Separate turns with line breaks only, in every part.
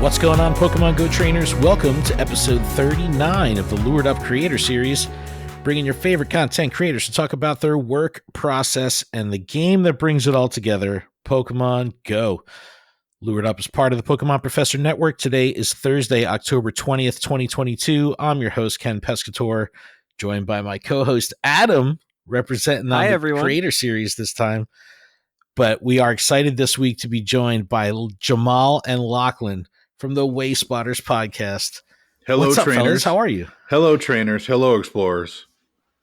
What's going on, Pokemon Go trainers? Welcome to episode 39 of the LuredUp Creator Series, bringing your favorite content creators to talk about their work, process, and the game that brings it all together, Pokemon Go. LuredUp is part of the Pokemon Professor Network. Today is Thursday, October 20th, 2022. I'm your host, Ken Pescatore, joined by my co-host, Adam, representing on the Creator Series this time. But we are excited this week to be joined by Jamal and Lachlan from the Wayspotters Podcast.
Hello,
What's up,
trainers.
Fellas? How are you?
Hello, trainers. Hello, explorers.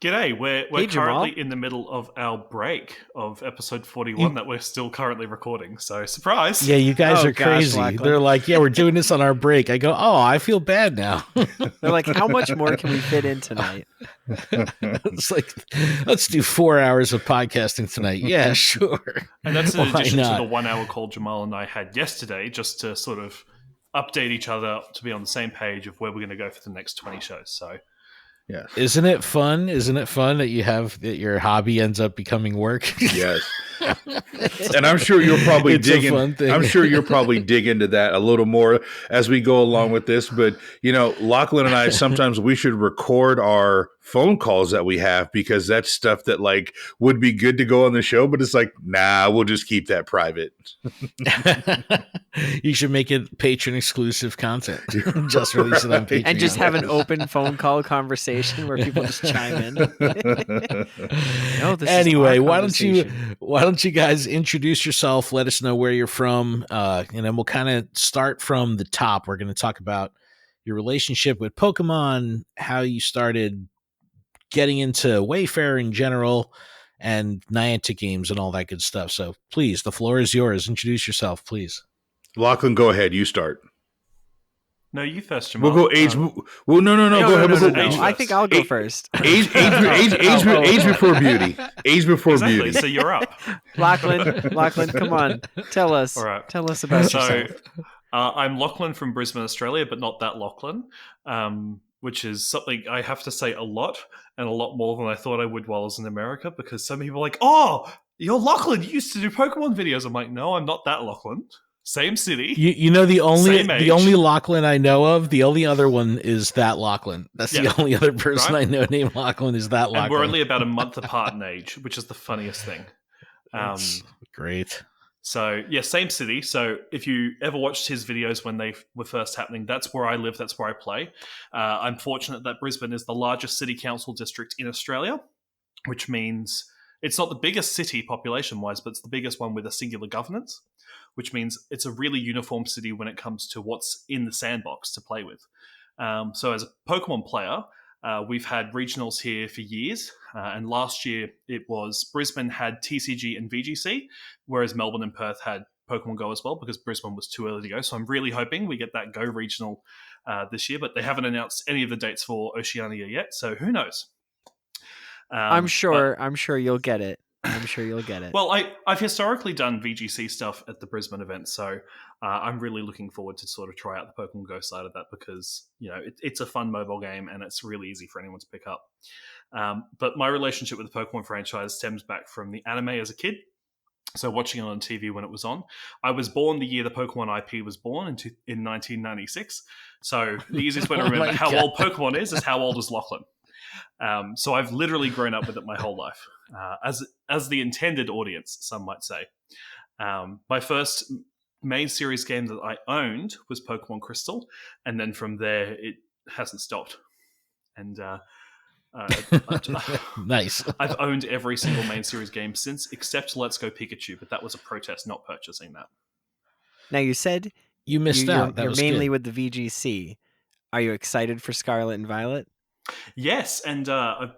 G'day. We're currently in the middle of our break of episode 41 that we're still currently recording. So, surprise.
Yeah, you guys are crazy.
Lachlan.
They're like, yeah, we're doing this on our break. I go, oh, I feel bad now.
They're like, how much more can we fit in tonight?
It's like, let's do 4 hours of podcasting tonight. Yeah, sure.
And that's in addition to the 1 hour call Jamal and I had yesterday, just to sort of update each other to be on the same page of where we're going to go for the next 20 shows. So,
yes.
Isn't it fun? Isn't it fun that that your hobby ends up becoming work?
Yes. And I'm sure you'll probably dig into that a little more as we go along with this. But, you know, Lachlan and I, sometimes we should record our phone calls that we have, because that's stuff that like would be good to go on the show, but it's like, nah, we'll just keep that private.
You should make it patron exclusive content. Just release it on Patreon.
And just have an open phone call conversation where people just chime in.
Anyway, why don't you guys introduce yourself, let us know where you're from, and then we'll kind of start from the top. We're going to talk about your relationship with Pokemon, how you started getting into Wayfarer in general, and Niantic games and all that good stuff. So please, the floor is yours. Introduce yourself, please.
Lachlan, go ahead. You start.
No, you first, Jamal.
We'll go age. No. Go ahead.
I think I'll go first.
Age before beauty. Age before beauty.
So you're up.
Lachlan, come on. Tell us.
All right.
Tell us about yourself.
I'm Lachlan from Brisbane, Australia, but not that Lachlan, which is something I have to say a lot, and a lot more than I thought I would while I was in America, because some people are like, oh, you're Lachlan. You used to do Pokemon videos. I'm like, no, I'm not that Lachlan. Same city.
You know, the only Lachlan I know of, the only other one is that Lachlan. That's the only other person I know named Lachlan is that Lachlan.
And we're only about a month apart in age, which is the funniest thing.
That's great.
So, yeah, same city. So if you ever watched his videos when they were first happening, that's where I live, that's where I play. I'm fortunate that Brisbane is the largest city council district in Australia, which means it's not the biggest city population-wise, but it's the biggest one with a singular governance, which means it's a really uniform city when it comes to what's in the sandbox to play with. So as a Pokemon player, we've had regionals here for years, and last year it was Brisbane had TCG and VGC, whereas Melbourne and Perth had Pokemon Go as well, because Brisbane was too early to go. So I'm really hoping we get that Go regional this year, but they haven't announced any of the dates for Oceania yet, so who knows?
I'm sure you'll get it. I'm sure you'll get it.
Well, I've historically done VGC stuff at the Brisbane event, so I'm really looking forward to sort of try out the Pokemon Go side of that, because, you know, it's a fun mobile game and it's really easy for anyone to pick up. But my relationship with the Pokemon franchise stems back from the anime as a kid. So watching it on TV when it was on. I was born the year the Pokemon IP was born in 1996. So the easiest way to remember how old Pokemon is how old is Lachlan. So I've literally grown up with it my whole life, as the intended audience, some might say. My first main series game that I owned was Pokemon Crystal, and then from there it hasn't stopped. And
nice.
I've owned every single main series game since, except Let's Go Pikachu, but that was a protest not purchasing that.
Now, you said
you missed out.
You're mainly with the VGC. Are you excited for Scarlet and Violet?
Yes, and I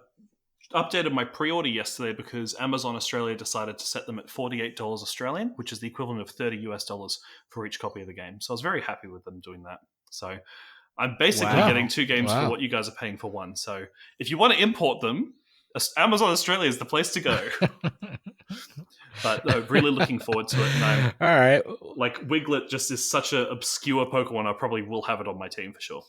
updated my pre-order yesterday because Amazon Australia decided to set them at $48 Australian, which is the equivalent of $30 for each copy of the game. So I was very happy with them doing that. So I'm basically getting two games for what you guys are paying for one. So if you want to import them, Amazon Australia is the place to go. But really looking forward to it. And
all right.
Like, Wiglet just is such an obscure Pokemon, I probably will have it on my team for sure.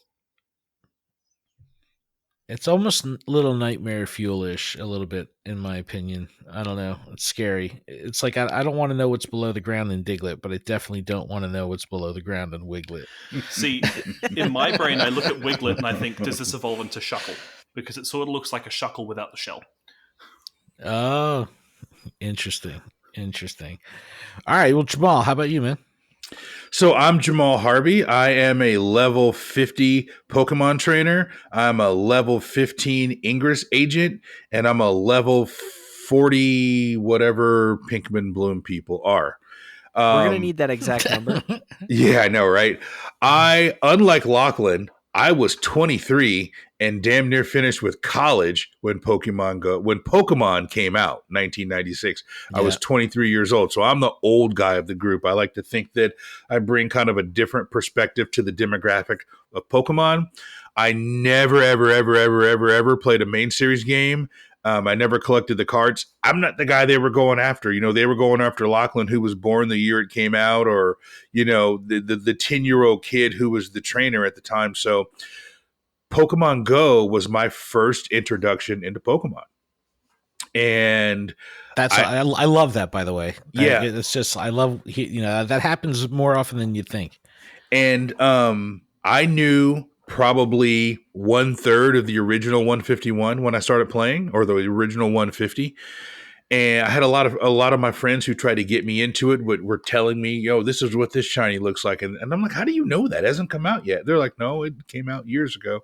It's almost a little Nightmare Fuel-ish, a little bit, in my opinion. I don't know. It's scary. It's like I don't want to know what's below the ground in Diglett, but I definitely don't want to know what's below the ground in Wiglet.
See, in my brain, I look at Wiglet and I think, does this evolve into Shuckle? Because it sort of looks like a Shuckle without the shell.
Oh, interesting. All right, well, Jamal, how about you, man?
So I'm Jamal Harvey. I am a level 50 Pokemon trainer. I'm a level 15 Ingress agent, and I'm a level 40 whatever Pinkman Bloom people are.
We're going to need that exact number.
Yeah, I know, right? Unlike Lachlan, I was 23 and damn near finished with college when Pokemon came out, 1996. Yeah. I was 23 years old, so I'm the old guy of the group. I like to think that I bring kind of a different perspective to the demographic of Pokemon. I never, ever played a main series game. I never collected the cards. I'm not the guy they were going after. You know, they were going after Lachlan, who was born the year it came out, or, you know, the 10-year-old kid who was the trainer at the time. So Pokemon Go was my first introduction into Pokemon. And
I love that, by the way.
Yeah.
It's just, I love, you know, that happens more often than you'd think.
And I knew probably 1/3 of the original 151 when I started playing, or the original 150. And I had a lot of my friends who tried to get me into it were telling me, yo, this is what this shiny looks like. And I'm like, how do you know that? It hasn't come out yet. They're like, no, it came out years ago.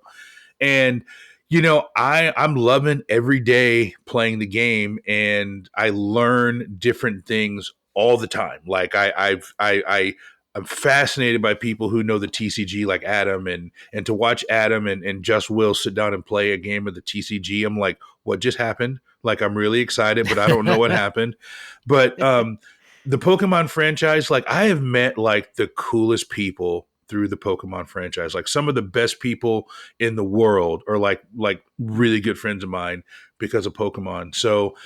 And, you know, I'm loving every day playing the game, and I learn different things all the time. Like I'm fascinated by people who know the TCG, like Adam, and to watch Adam and Just Will sit down and play a game of the TCG. I'm like, what just happened? Like, I'm really excited, but I don't know what happened. But the Pokemon franchise, like, I have met like the coolest people through the Pokemon franchise. Like, some of the best people in the world are like really good friends of mine because of Pokemon. So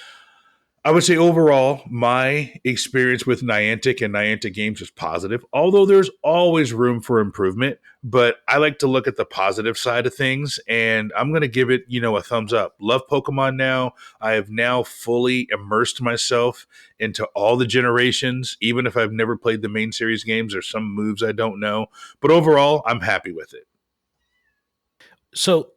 I would say overall, my experience with Niantic and Niantic games is positive, although there's always room for improvement. But I like to look at the positive side of things, and I'm going to give it, you know, a thumbs up. Love Pokemon now. I have now fully immersed myself into all the generations. Even if I've never played the main series games, there's some moves I don't know. But overall, I'm happy with it.
So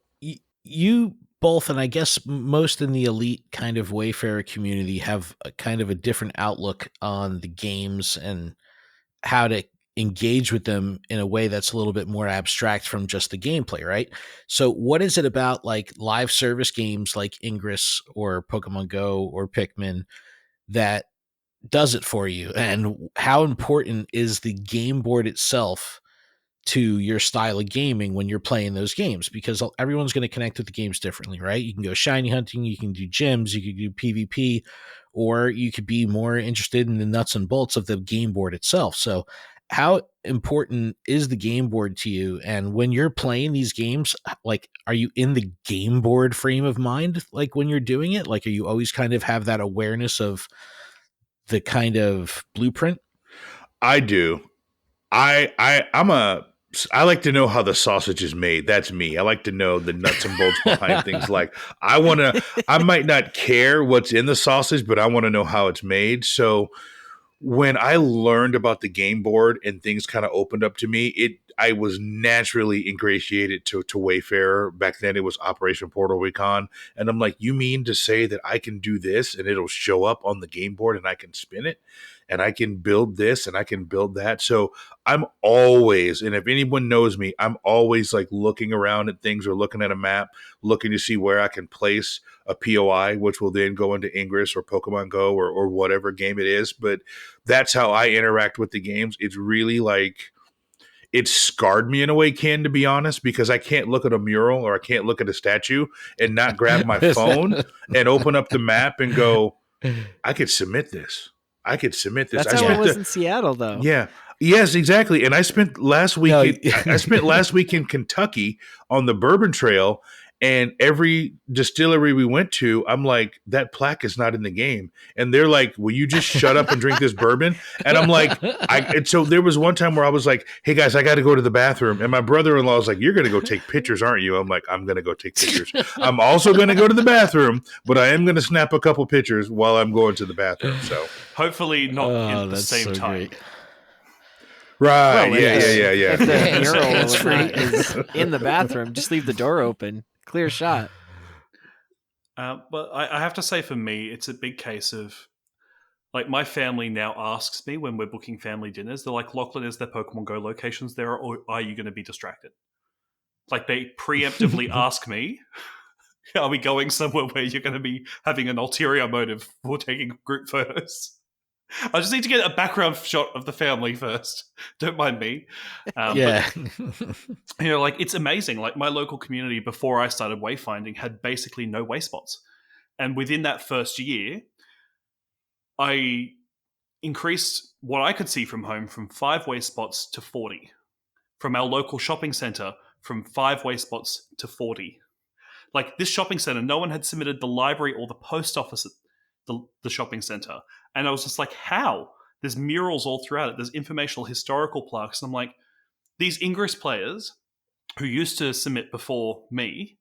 you both, and I guess most in the elite kind of Wayfarer community, have a kind of a different outlook on the games and how to engage with them in a way that's a little bit more abstract from just the gameplay, right? So what is it about like live service games like Ingress or Pokemon Go or Pikmin that does it for you? And how important is the game board itself to your style of gaming when you're playing those games? Because everyone's going to connect with the games differently, right? You can go shiny hunting, you can do gyms, you can do PvP, or you could be more interested in the nuts and bolts of the game board itself. So how important is the game board to you? And when you're playing these games, like, are you in the game board frame of mind? Like when you're doing it, like, are you always kind of have that awareness of the kind of blueprint?
I do. I like to know how the sausage is made. That's me. I like to know the nuts and bolts behind things. Like, I might not care what's in the sausage, but I want to know how it's made. So when I learned about the game board and things kind of opened up to me, I was naturally ingratiated to Wayfarer. Back then it was Operation Portal Recon. And I'm like, you mean to say that I can do this and it'll show up on the game board and I can spin it and I can build this and I can build that? So I'm always, and if anyone knows me, I'm always like looking around at things or looking at a map, looking to see where I can place a POI, which will then go into Ingress or Pokemon Go or whatever game it is. But that's how I interact with the games. It's really like, it scarred me in a way, Ken, to be honest, because I can't look at a mural or I can't look at a statue and not grab my phone and open up the map and go, I could submit this.
That's how it was in Seattle, though.
Yeah. Yes, exactly. And I spent last week. I spent last week in Kentucky on the Bourbon Trail, And every distillery we went to, I'm like, that plaque is not in the game. And they're like, will you just shut up and drink this bourbon? And I'm like, and so there was one time where I was like, hey guys, I got to go to the bathroom. And my brother-in-law was like, you're going to go take pictures, aren't you? I'm like, I'm going to go take pictures. I'm also going to go to the bathroom, but I am going to snap a couple pictures while I'm going to the bathroom. So
hopefully not in the same time.
Great.
Right.
Well,
yeah.
If the mural
Hands-free.
is in the bathroom, just leave the door open. Clear shot.
But I have to say, for me, it's a big case of, like, my family now asks me when we're booking family dinners, they're like, Lachlan, is there Pokemon Go locations there, or are you going to be distracted? Like, they preemptively ask me, are we going somewhere where you're going to be having an ulterior motive for taking group photos? I just need to get a background shot of the family first. Don't mind me.
Yeah.
But, like, it's amazing. Like, my local community, before I started wayfinding, had basically no way spots. And within that first year, I increased what I could see from home from 5 way spots to 40. From our local shopping centre, from 5 way spots to 40. Like, this shopping centre, no one had submitted the library or the post office at the shopping centre. And I was just like, how? There's murals all throughout it. There's informational historical plaques. And I'm like, these Ingress players who used to submit before me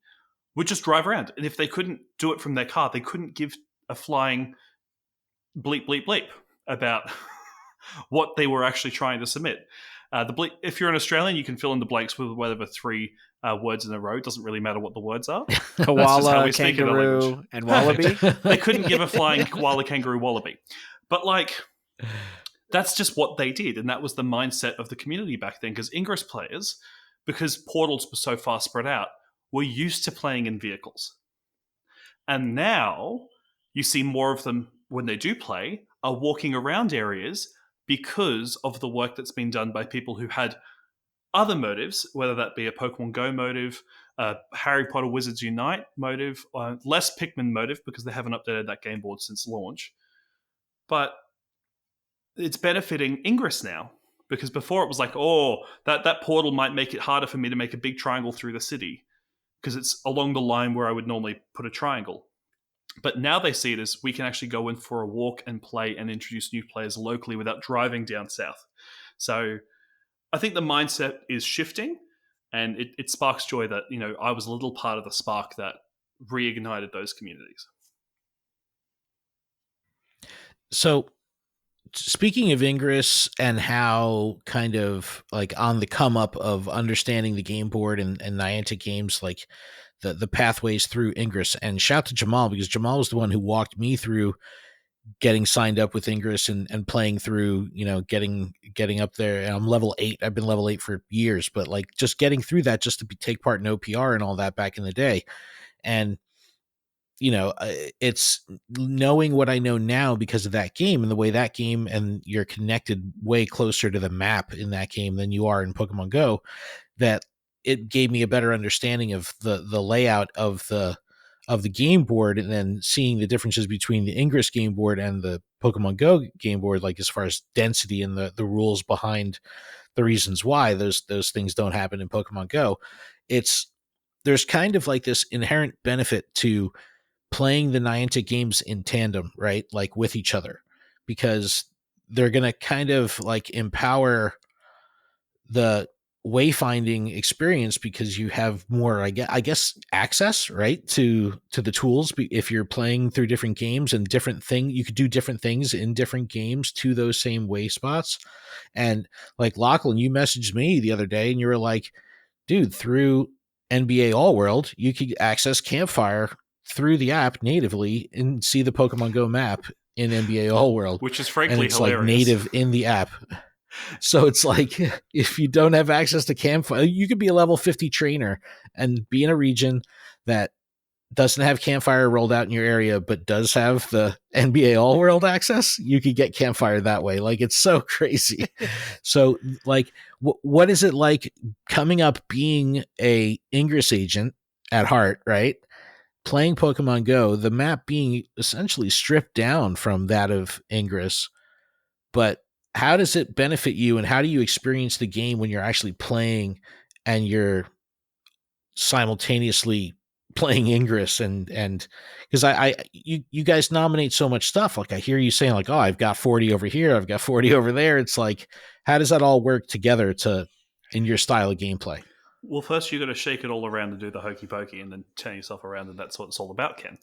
would just drive around. And if they couldn't do it from their car, they couldn't give a flying bleep, bleep, bleep about what they were actually trying to submit. If you're an Australian, you can fill in the blanks with whatever 3 words in a row. It doesn't really matter what the words are.
Koala, kangaroo, and wallaby.
They couldn't give a flying koala, kangaroo, wallaby. But, like, that's just what they did. And that was the mindset of the community back then. Because Ingress players, because portals were so far spread out, were used to playing in vehicles. And now you see more of them, when they do play, are walking around areas because of the work that's been done by people who had other motives, whether that be a Pokemon Go motive, a Harry Potter Wizards Unite motive, or less Pikmin motive because they haven't updated that game board since launch. But it's benefiting Ingress now, because before it was like, oh, that portal might make it harder for me to make a big triangle through the city because it's along the line where I would normally put a triangle. But now they see it as we can actually go in for a walk and play and introduce new players locally without driving down south. So I think the mindset is shifting, and it sparks joy that, I was a little part of the spark that reignited those communities.
So speaking of Ingress and how kind of like on the come up of understanding the game board and Niantic games, like the pathways through Ingress, and shout to Jamal, because Jamal was the one who walked me through getting signed up with Ingress and playing through, getting up there. And I'm level 8. I've been level 8 for years, but like just getting through that just to take part in OPR and all that back in the day. And, it's knowing what I know now because of that game and the way that game, and you're connected way closer to the map in that game than you are in Pokemon Go, that it gave me a better understanding of the layout of the game board, and then seeing the differences between the Ingress game board and the Pokemon Go game board, like as far as density and the rules behind the reasons why those things don't happen in Pokemon Go. There's kind of like this inherent benefit to playing the Niantic games in tandem, right? Like with each other, because they're going to kind of like empower the wayfinding experience, because you have more, I guess access, right, to the tools. If you're playing through different games and you could do different things in different games to those same way spots. And like Lachlan, you messaged me the other day and you were like, dude, through NBA All World, you could access Campfire through the app natively and see the Pokemon Go map in NBA All World,
which is frankly
and it's
hilarious.
Like native in the app. So it's like, if you don't have access to Campfire, you could be a level 50 trainer and be in a region that doesn't have Campfire rolled out in your area, but does have the NBA All World access. You could get Campfire that way. Like, it's so crazy. So like, what is it like coming up being a Ingress agent at heart, right? Playing Pokemon Go, the map being essentially stripped down from that of Ingress, but how does it benefit you, and how do you experience the game when you're actually playing and you're simultaneously playing Ingress and because you guys nominate so much stuff. Like I hear you saying like, oh, I've got 40 over here, I've got 40 over there. It's like, how does that all work together in your style of gameplay?
Well, first you got to shake it all around and do the hokey pokey, and then turn yourself around, and that's what it's all about, Ken.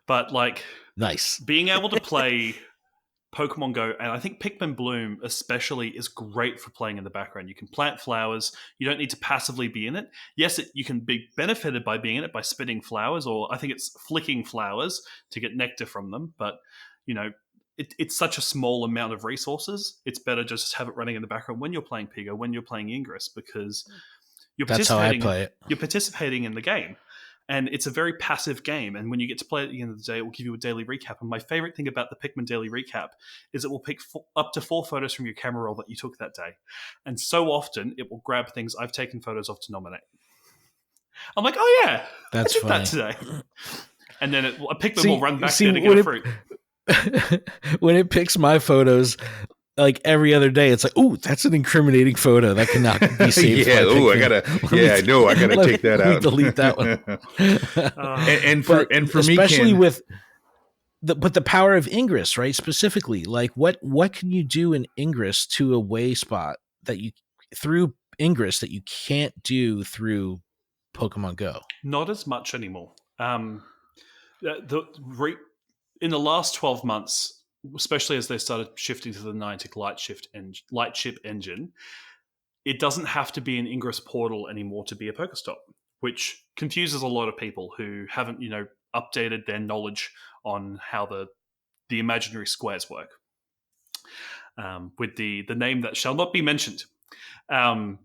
But like,
nice
being able to play Pokemon Go, and I think Pikmin Bloom especially is great for playing in the background. You can plant flowers. You don't need to passively be in it. Yes, you can be benefited by being in it by spitting flowers, or I think it's flicking flowers to get nectar from them. But, you know, it's such a small amount of resources. It's better just have it running in the background when you're playing Pigo, when you're playing Ingress, because
that's how I play it.
You're participating in the game. And it's a very passive game. And when you get to play it at the end of the day, it will give you a daily recap. And my favorite thing about the Pikmin daily recap is it will pick up to 4 photos from your camera roll that you took that day. And so often it will grab things I've taken photos of to nominate. I'm like, oh yeah,
that's
I did
funny.
that today. And then a Pikmin will run back there to get a fruit.
When it picks my photos, like every other day, it's like, oh, that's an incriminating photo that cannot be saved.
Yeah, I gotta take that out.
Delete that one.
and for me,
especially with the power of Ingress, right? Specifically, like what can you do in Ingress to a way spot that you through Ingress that you can't do through Pokemon Go?
Not as much anymore. In the last 12 months. Especially as they started shifting to the Niantic Lightship engine, it doesn't have to be an Ingress portal anymore to be a Pokestop, which confuses a lot of people who haven't, updated their knowledge on how the imaginary squares work. With the name that shall not be mentioned. But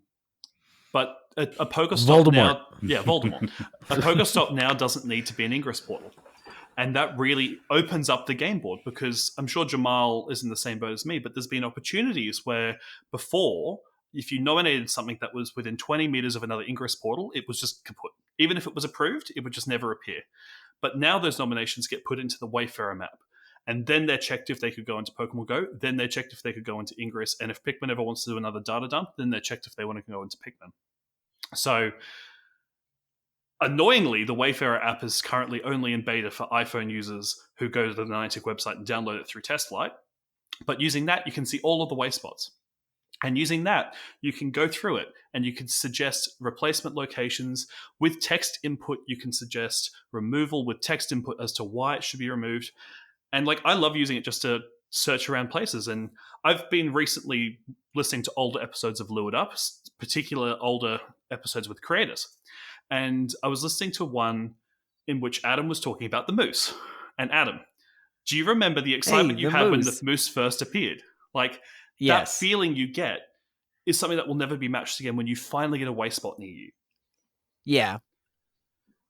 a Pokestop now... Yeah, Voldemort. A Pokestop now doesn't need to be an Ingress portal. And that really opens up the game board, because I'm sure Jamal is in the same boat as me, but there's been opportunities where before, if you nominated something that was within 20 meters of another Ingress portal, it was just kaput. Even if it was approved, it would just never appear. But now those nominations get put into the Wayfarer map. And then they're checked if they could go into Pokemon Go. Then they're checked if they could go into Ingress. And if Pikmin ever wants to do another data dump, then they're checked if they want to go into Pikmin. So... annoyingly, the Wayfarer app is currently only in beta for iPhone users who go to the Niantic website and download it through TestFlight. But using that, you can see all of the wayspots. And using that, you can go through it and you can suggest replacement locations. With text input, you can suggest removal with text input as to why it should be removed. And I love using it just to search around places. And I've been recently listening to older episodes of LuredUp, particular older episodes with creators. And I was listening to one in which Adam was talking about the moose. And Adam, do you remember the excitement you had when the moose first appeared? That feeling you get is something that will never be matched again when you finally get a way spot near you.
Yeah.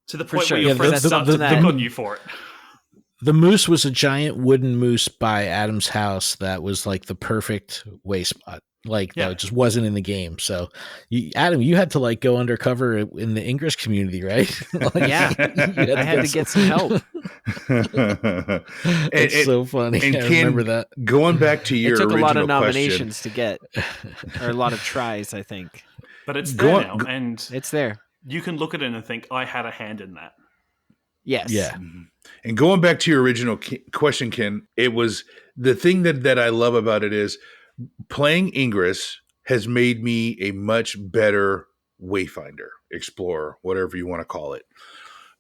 To the point where your friends start to pick on you for it.
The moose was a giant wooden moose by Adam's house that was the perfect way spot. That just wasn't in the game. So, Adam, you had to go undercover in the Ingress community, right?
I had to get some help.
It's so funny.
And
I remember that.
Going back to your
it took
original
a lot of nominations
question,
to get, or a lot of tries, I think.
But it's there now, and
it's there.
You can look at it and think, I had a hand in that.
Yes.
Yeah.
And going back to your original question, Ken, it was the thing that I love about it is playing Ingress has made me a much better wayfinder, explorer, whatever you want to call it,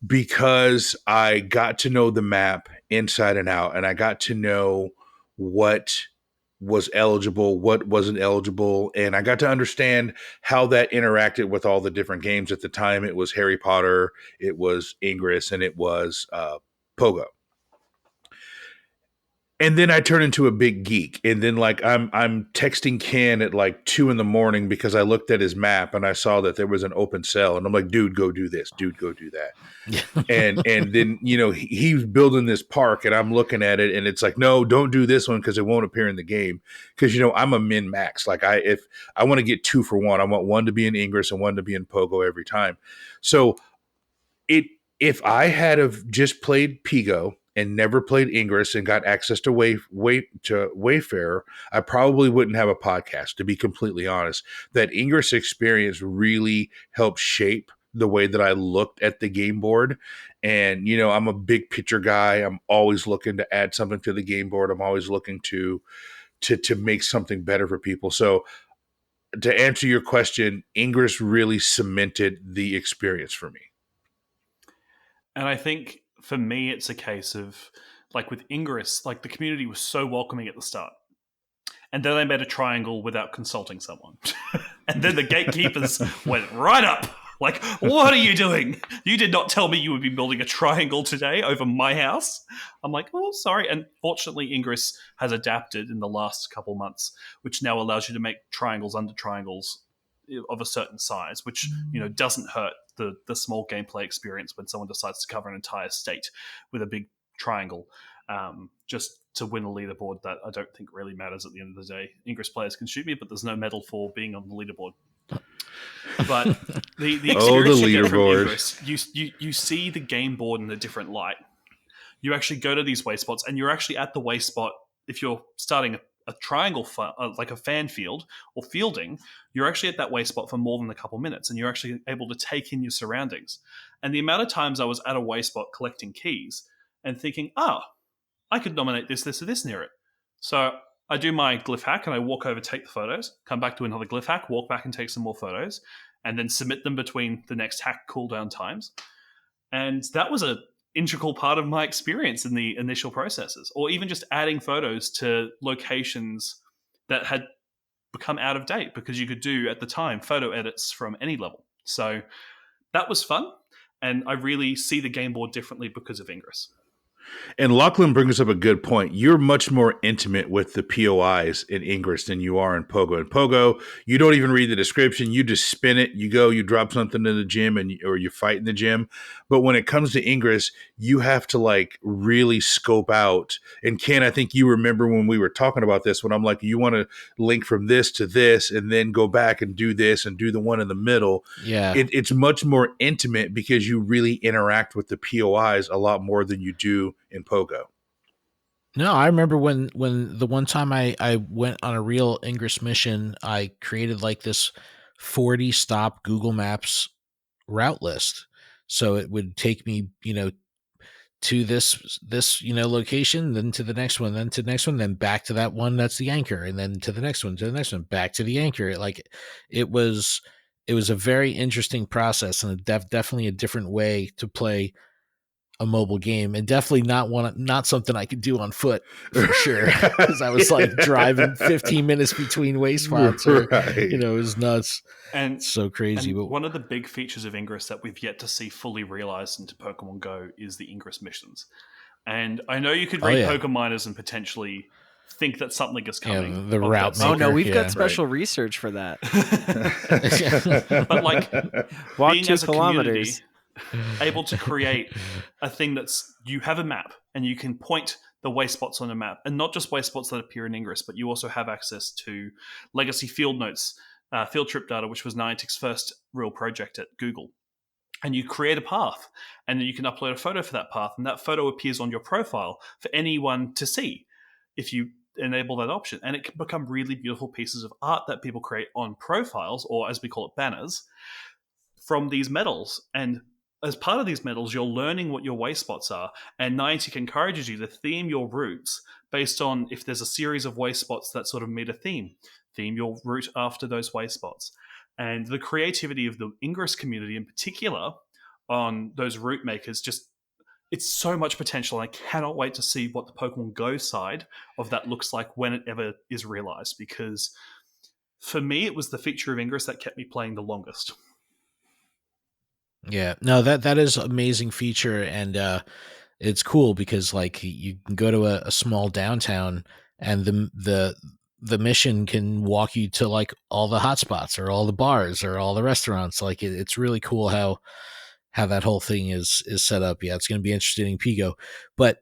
because I got to know the map inside and out, and I got to know what was eligible, what wasn't eligible, and I got to understand how that interacted with all the different games. At the time, it was Harry Potter, it was Ingress, and it was Pogo. And then I turn into a big geek. And then I'm texting Ken at 2 a.m. because I looked at his map and I saw that there was an open cell. And I'm like, dude, go do this. Dude, go do that. and then, he's building this park and I'm looking at it and it's like, no, don't do this one because it won't appear in the game. Because, I'm a min max. If I want to get 2 for 1, I want one to be in Ingress and one to be in Pogo every time. So if I had have just played Pigo and never played Ingress and got access to Wayfarer, I probably wouldn't have a podcast, to be completely honest. That Ingress experience really helped shape the way that I looked at the game board. And, you know, I'm a big picture guy. I'm always looking to add something to the game board. I'm always looking to make something better for people. So to answer your question, Ingress really cemented the experience for me.
And I think for me, it's a case of, like with Ingress, like the community was so welcoming at the start. And then they made a triangle without consulting someone. And then the gatekeepers went right up. Like, what are you doing? You did not tell me you would be building a triangle today over my house. I'm like, oh, sorry. And fortunately, Ingress has adapted in the last couple months, which now allows you to make triangles under triangles of a certain size, which, you know, doesn't hurt the small gameplay experience when someone decides to cover an entire state with a big triangle. Just to win a leaderboard that I don't think really matters at the end of the day. Ingress players can shoot me, but there's no medal for being on the leaderboard. But the experience you get from Ingress, you see the game board in a different light. You actually go to these wayspots, and you're actually at the wayspot. If you're starting a triangle, like a fan field or fielding, you're actually at that wayspot for more than a couple minutes, and you're actually able to take in your surroundings. And the amount of times I was at a wayspot collecting keys and thinking, I could nominate this, this, or this near it. So I do my glyph hack and I walk over, take the photos, come back to another glyph hack, walk back and take some more photos, and then submit them between the next hack cooldown times. And that was an integral part of my experience in the initial processes, or even just adding photos to locations that had become out of date because you could do, at the time, photo edits from any level. So that was fun, and I really see the game board differently because of Ingress.
And Lachlan brings up a good point. You're much more intimate with the POIs in Ingress than you are in Pogo. In Pogo, you don't even read the description. You just spin it. You go, you drop something in the gym, or you fight in the gym. But when it comes to Ingress, you have to like really scope out. And Ken, I think you remember when we were talking about this, when I'm like, you want to link from this to this and then go back and do this and do the one in the middle.
Yeah.
It's much more intimate because you really interact with the POIs a lot more than you do in Pogo.
No, I remember when the one time I went on a real Ingress mission, I created like this 40 stop Google Maps route list. So it would take me, to this location, then to the next one, then to the next one, then back to that one that's the anchor, and then to the next one, back to the anchor. Like it was a very interesting process, and definitely a different way to play a mobile game, and definitely not something I could do on foot for sure. Because I was like driving 15 minutes between wayspots, it was nuts and so crazy.
And
but
one of the big features of Ingress that we've yet to see fully realized into Pokemon Go is the Ingress missions. And I know you could read Pokeminers and potentially think that something is coming.
Yeah, the route maker.
Oh no, we've got special research for that.
But like
walk
being
2
as a
kilometers.
Able to create a thing that's, you have a map and you can point the wayspots on a map, and not just wayspots that appear in Ingress, but you also have access to legacy field notes, field trip data, which was Niantic's first real project at Google. And you create a path, and then you can upload a photo for that path, and that photo appears on your profile for anyone to see if you enable that option. And it can become really beautiful pieces of art that people create on profiles, or as we call it, banners, from these medals. And as part of these medals, you're learning what your wayspots are, and Niantic encourages you to theme your routes based on if there's a series of wayspots that sort of meet a theme. Theme your route after those wayspots. And the creativity of the Ingress community in particular on those route makers, it's so much potential. I cannot wait to see what the Pokemon Go side of that looks like when it ever is realized, because for me, it was the feature of Ingress that kept me playing the longest.
Yeah, no, that is an amazing feature, and it's cool because like you can go to a small downtown, and the mission can walk you to like all the hotspots or all the bars or all the restaurants. Like it's really cool how that whole thing is set up. Yeah, it's going to be interesting in Pigo, but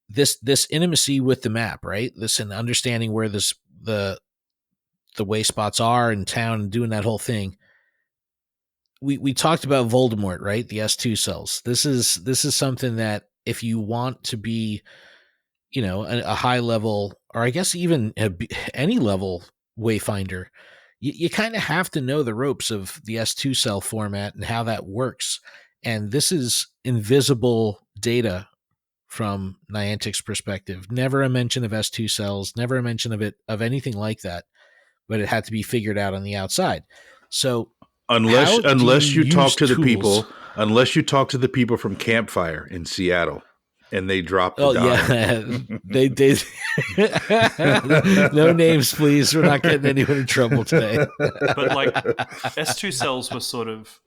this intimacy with the map, right? This and understanding where the way spots are in town and doing that whole thing. We talked about Voldemort, right? The S2 cells. This is something that if you want to be, a high level, or I guess even any level wayfinder, you kind of have to know the ropes of the S2 cell format and how that works. And this is invisible data from Niantic's perspective. Never a mention of S2 cells, never a mention of anything like that, but it had to be figured out on the outside. So
unless you talk to the people from Campfire in Seattle and they drop the dime.
They did. No names, please. We're not getting anyone in trouble today.
But like S2 cells were sort of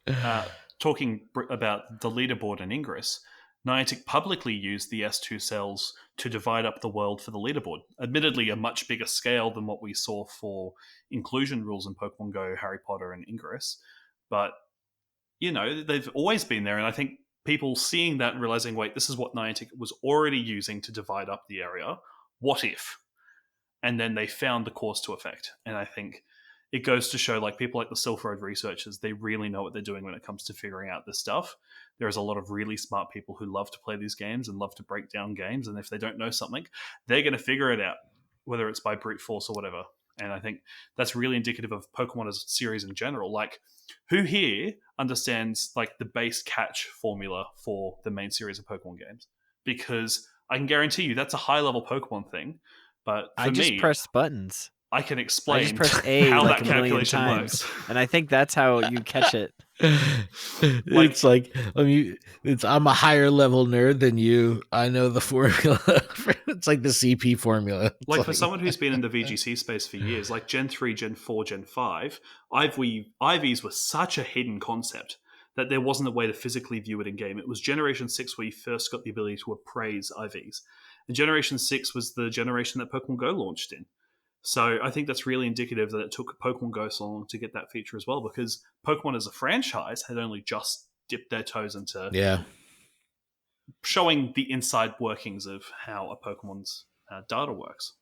talking about the leaderboard and Ingress. Niantic publicly used the S2 cells to divide up the world for the leaderboard. Admittedly, a much bigger scale than what we saw for inclusion rules in Pokemon Go, Harry Potter, and Ingress. But, they've always been there. And I think people seeing that and realizing, wait, this is what Niantic was already using to divide up the area. What if? And then they found the cause to effect. And I think it goes to show, like, people like the Silk Road researchers, they really know what they're doing when it comes to figuring out this stuff. There's a lot of really smart people who love to play these games and love to break down games. And if they don't know something, they're going to figure it out, whether it's by brute force or whatever. And I think that's really indicative of Pokemon as a series in general. Like, who here understands, like, the base catch formula for the main series of Pokemon games? Because I can guarantee you that's a high-level Pokemon thing. But for
I just press buttons.
I can explain
I just press A
how
like
that
a million
calculation
times,
works.
and I think that's how you catch it.
It's like, I'm a higher level nerd than you. I know the formula. It's like the CP formula.
Like for someone who's been in the VGC space for years, like Gen 3, Gen 4, Gen 5, IVs were such a hidden concept that there wasn't a way to physically view it in game. It was Generation 6 where you first got the ability to appraise IVs. And Generation 6 was the generation that Pokemon Go launched in. So I think that's really indicative that it took Pokemon Go so long to get that feature as well, because Pokemon as a franchise had only just dipped their toes into showing the inside workings of how a Pokemon's data works.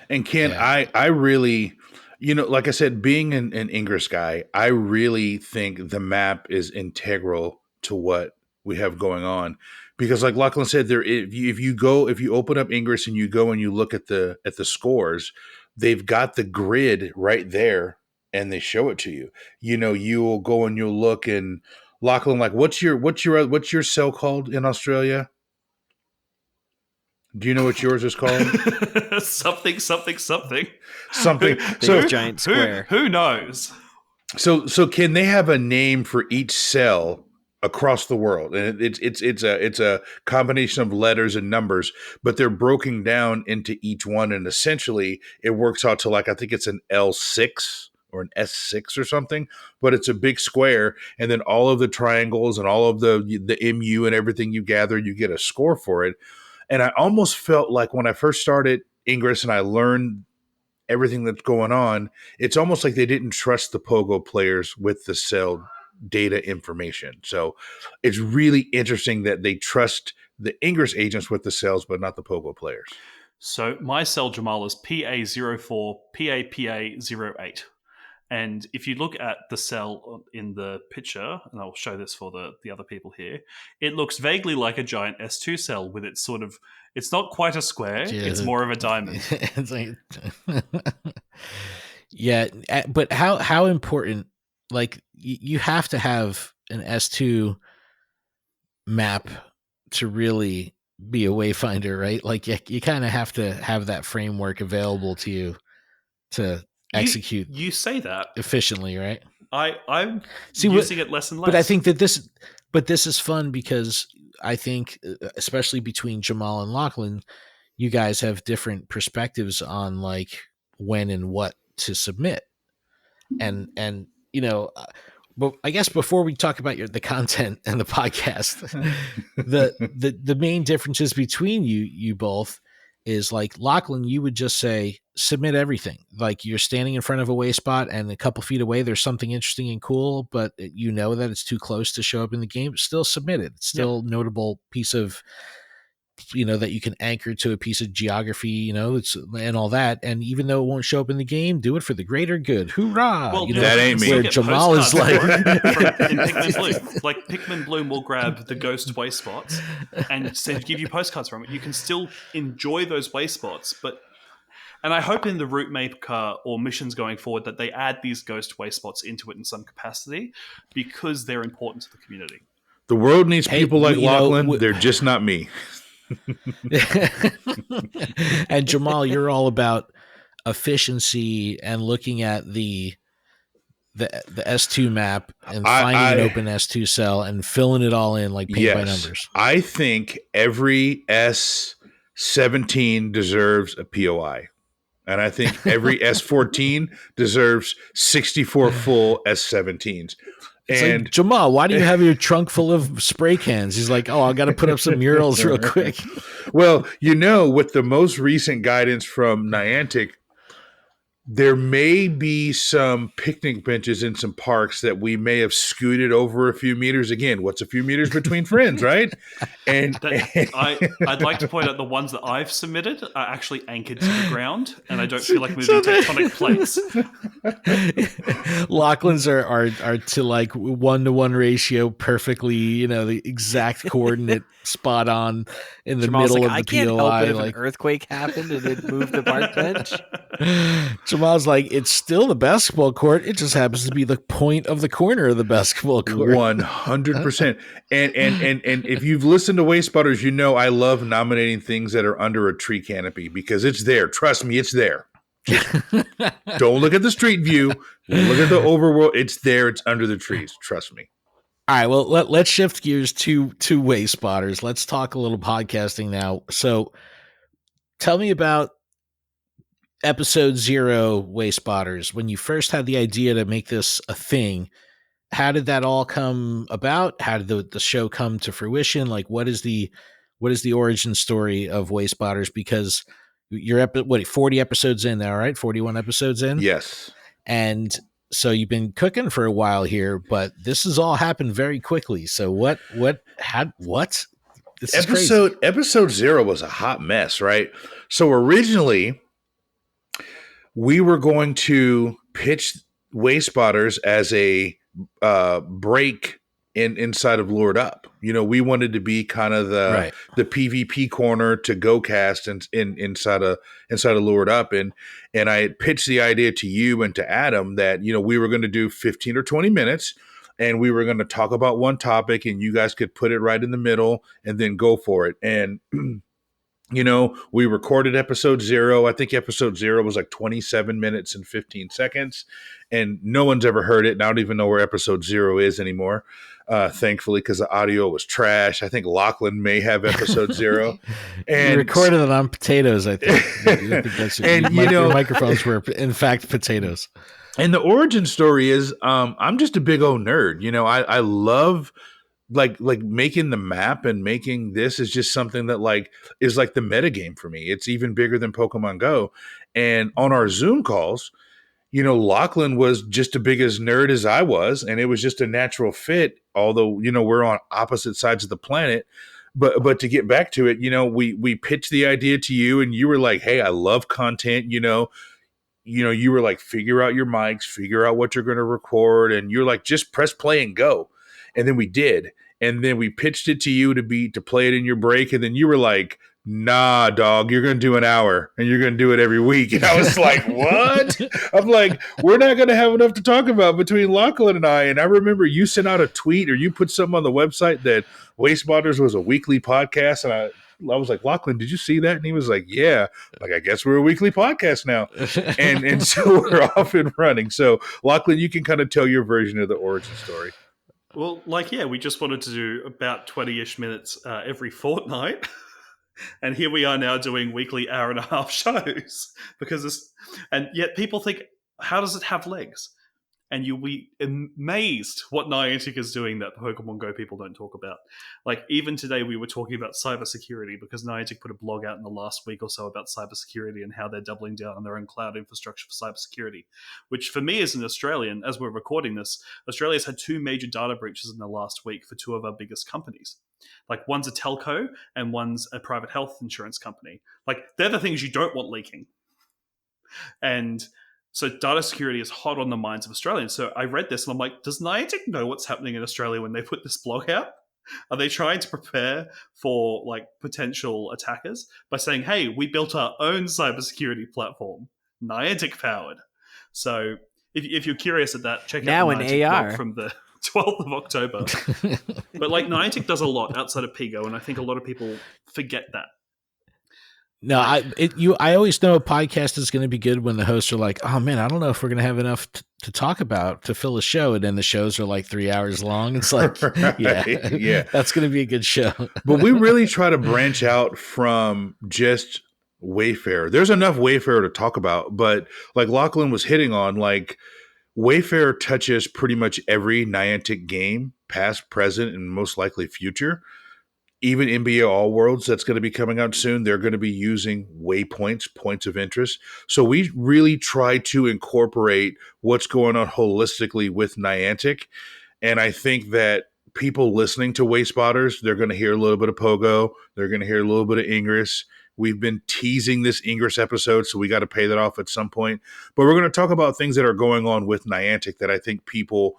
And Ken, I really, like I said, being an Ingress guy, I really think the map is integral to what we have going on. Because like Lachlan said, if you open up Ingress and you go and you look at the scores, they've got the grid right there and they show it to you. You will go and you'll look, and Lachlan, like, what's your cell called in Australia? Do you know what yours is called?
something.
Big giant square.
Who knows?
So Ken, they have a name for each cell across the world, and it's a combination of letters and numbers, but they're broken down into each one, and essentially it works out to, like, I think it's an L6 or an S6 or something, but it's a big square, and then all of the triangles and all of the MU and everything you gather, you get a score for it. And I almost felt like when I first started Ingress and I learned everything that's going on, it's almost like they didn't trust the Pogo players with the cell data information. So it's really interesting that they trust the Ingress agents with the cells, but not the Pogo players.
So my cell, Jamal, is PA04, PAPA08. And if you look at the cell in the picture, and I'll show this for the other people here, it looks vaguely like a giant S2 cell with its sort of, it's not quite a square, it's more of a diamond.
It's like, but how important, like, you have to have an S2 map to really be a wayfinder, right? Like, you kind of have to have that framework available to you to execute.
You say that
efficiently, right?
I'm using it less and less.
But I think that this is fun because I think, especially between Jamal and Lachlan, you guys have different perspectives on, like, when and what to submit. And but I guess before we talk about the content and the podcast, the main differences between you both is, like, Lachlan, you would just say submit everything. Like, you're standing in front of a Wayspot and a couple feet away there's something interesting and cool, but you know that it's too close to show up in the game. Still submit it. It's still a notable piece of, that you can anchor to a piece of geography, and all that. And even though it won't show up in the game, do it for the greater good. Hoorah!
Well,
that ain't me.
Where Jamal is like,
in Pikmin Bloom, like, Pikmin Bloom will grab the ghost Wayspots and give you postcards from it. You can still enjoy those Wayspots, but And I hope in the route maker or missions going forward that they add these ghost waste spots into it in some capacity because they're important to the community.
The world needs people like Lachlan. They're just not me.
And Jamal, you're all about efficiency and looking at the S2 map and finding an open S2 cell and filling it all in like paint by numbers.
I think every S17 deserves a POI. And I think every S14 deserves 64 full S17s.
It's like, Jamal, why do you have your trunk full of spray cans? He's like, I got to put up some murals real quick.
Well, with the most recent guidance from Niantic, there may be some picnic benches in some parks that we may have scooted over a few meters. Again, what's a few meters between friends, right? And
I'd like to point out the ones that I've submitted are actually anchored to the ground, and I don't feel like moving tectonic plates.
Lachlan's are to like 1-to-1 ratio, perfectly, the exact coordinate spot on in the
Jamal's
middle
like,
of the
I can't
POI.
help it if an earthquake happened and it moved the park bench.
Jamal's like, it's still the basketball court. It just happens to be the point of the corner of the basketball court.
100%. And if you've listened to Wayspotters, I love nominating things that are under a tree canopy because it's there. Trust me, it's there. Don't look at the street view. Look at the overworld. It's there. It's under the trees. Trust me.
All right, well, let's shift gears to Wayspotters. Let's talk a little podcasting now. So tell me about episode 0 Wayspotters. When you first had the idea to make this a thing, how did that all come about? How did the show come to fruition? Like, what is the origin story of Wayspotters? Because you're 40 episodes in now, right? 41 episodes in?
Yes. And
so you've been cooking for a while here, but this has all happened very quickly. So what? This is crazy.
Episode 0 was a hot mess, right? So originally we were going to pitch Wayspotters as a break inside of LuredUp. We wanted to be kind of the PvP corner to GoCast inside of LuredUp, and I had pitched the idea to you and to Adam that we were going to do 15 or 20 minutes, and we were going to talk about one topic, and you guys could put it right in the middle and then go for it. And we recorded episode 0. I think episode 0 was like 27 minutes and 15 seconds, and no one's ever heard it. And I don't even know where episode 0 is anymore, thankfully, because the audio was trash. I think Lachlan may have episode 0. And
you recorded it on potatoes, I think. And your microphones were, in fact, potatoes.
And the origin story is I'm just a big old nerd. I love like making the map, and making this is just something that is like the metagame for me. It's even bigger than Pokemon Go. And on our Zoom calls, Lachlan was just as big as nerd as I was, and it was just a natural fit, although, we're on opposite sides of the planet. But to get back to it, we pitched the idea to you, and you were like, hey, I love content, you were like, figure out your mics, figure out what you're going to record, and you're like, just press play and go. And then we did. And then we pitched it to you to play it in your break. And then you were like, nah, dog, you're going to do an hour and you're going to do it every week. And I was like, what? I'm like, we're not going to have enough to talk about between Lachlan and I. And I remember you sent out a tweet, or you put something on the website that Wayspotters was a weekly podcast. And I was like, Lachlan, did you see that? And he was like, yeah. Like, I guess we're a weekly podcast now. and so we're off and running. So Lachlan, you can kind of tell your version of the origin story.
Well, we just wanted to do about 20-ish minutes every fortnight. And here we are now doing weekly hour-and-a-half shows. And yet people think, how does it have legs? And you'll be amazed what Niantic is doing that Pokemon Go people don't talk about. Like, even today we were talking about cybersecurity because Niantic put a blog out in the last week or so about cybersecurity and how they're doubling down on their own cloud infrastructure for cybersecurity, which for me as an Australian, as we're recording this, Australia's had 2 major data breaches in the last week for 2 of our biggest companies. Like, one's a telco and one's a private health insurance company. Like, they're the things you don't want leaking. And so data security is hot on the minds of Australians. So I read this and I'm like, does Niantic know what's happening in Australia when they put this blog out? Are they trying to prepare for like potential attackers by saying, "Hey, we built our own cybersecurity platform, Niantic powered"? So if you're curious at that, check out the Niantic blog from the 12th of October. But like Niantic does a lot outside of Pigo, and I think a lot of people forget that.
No, I always know a podcast is going to be good when the hosts are like, "Oh man, I don't know if we're going to have enough to talk about to fill a show," and then the shows are like 3 hours long. It's like,
right. yeah,
that's going to be a good show.
But we really try to branch out from just Wayfarer. There's enough Wayfarer to talk about, but like Lachlan was hitting on, like Wayfarer touches pretty much every Niantic game, past, present, and most likely future. Even NBA All Worlds that's going to be coming out soon, they're going to be using waypoints, points of interest. So we really try to incorporate what's going on holistically with Niantic. And I think that people listening to Wayspotters, they're going to hear a little bit of Pogo. They're going to hear a little bit of Ingress. We've been teasing this Ingress episode, so we got to pay that off at some point. But we're going to talk about things that are going on with Niantic that I think people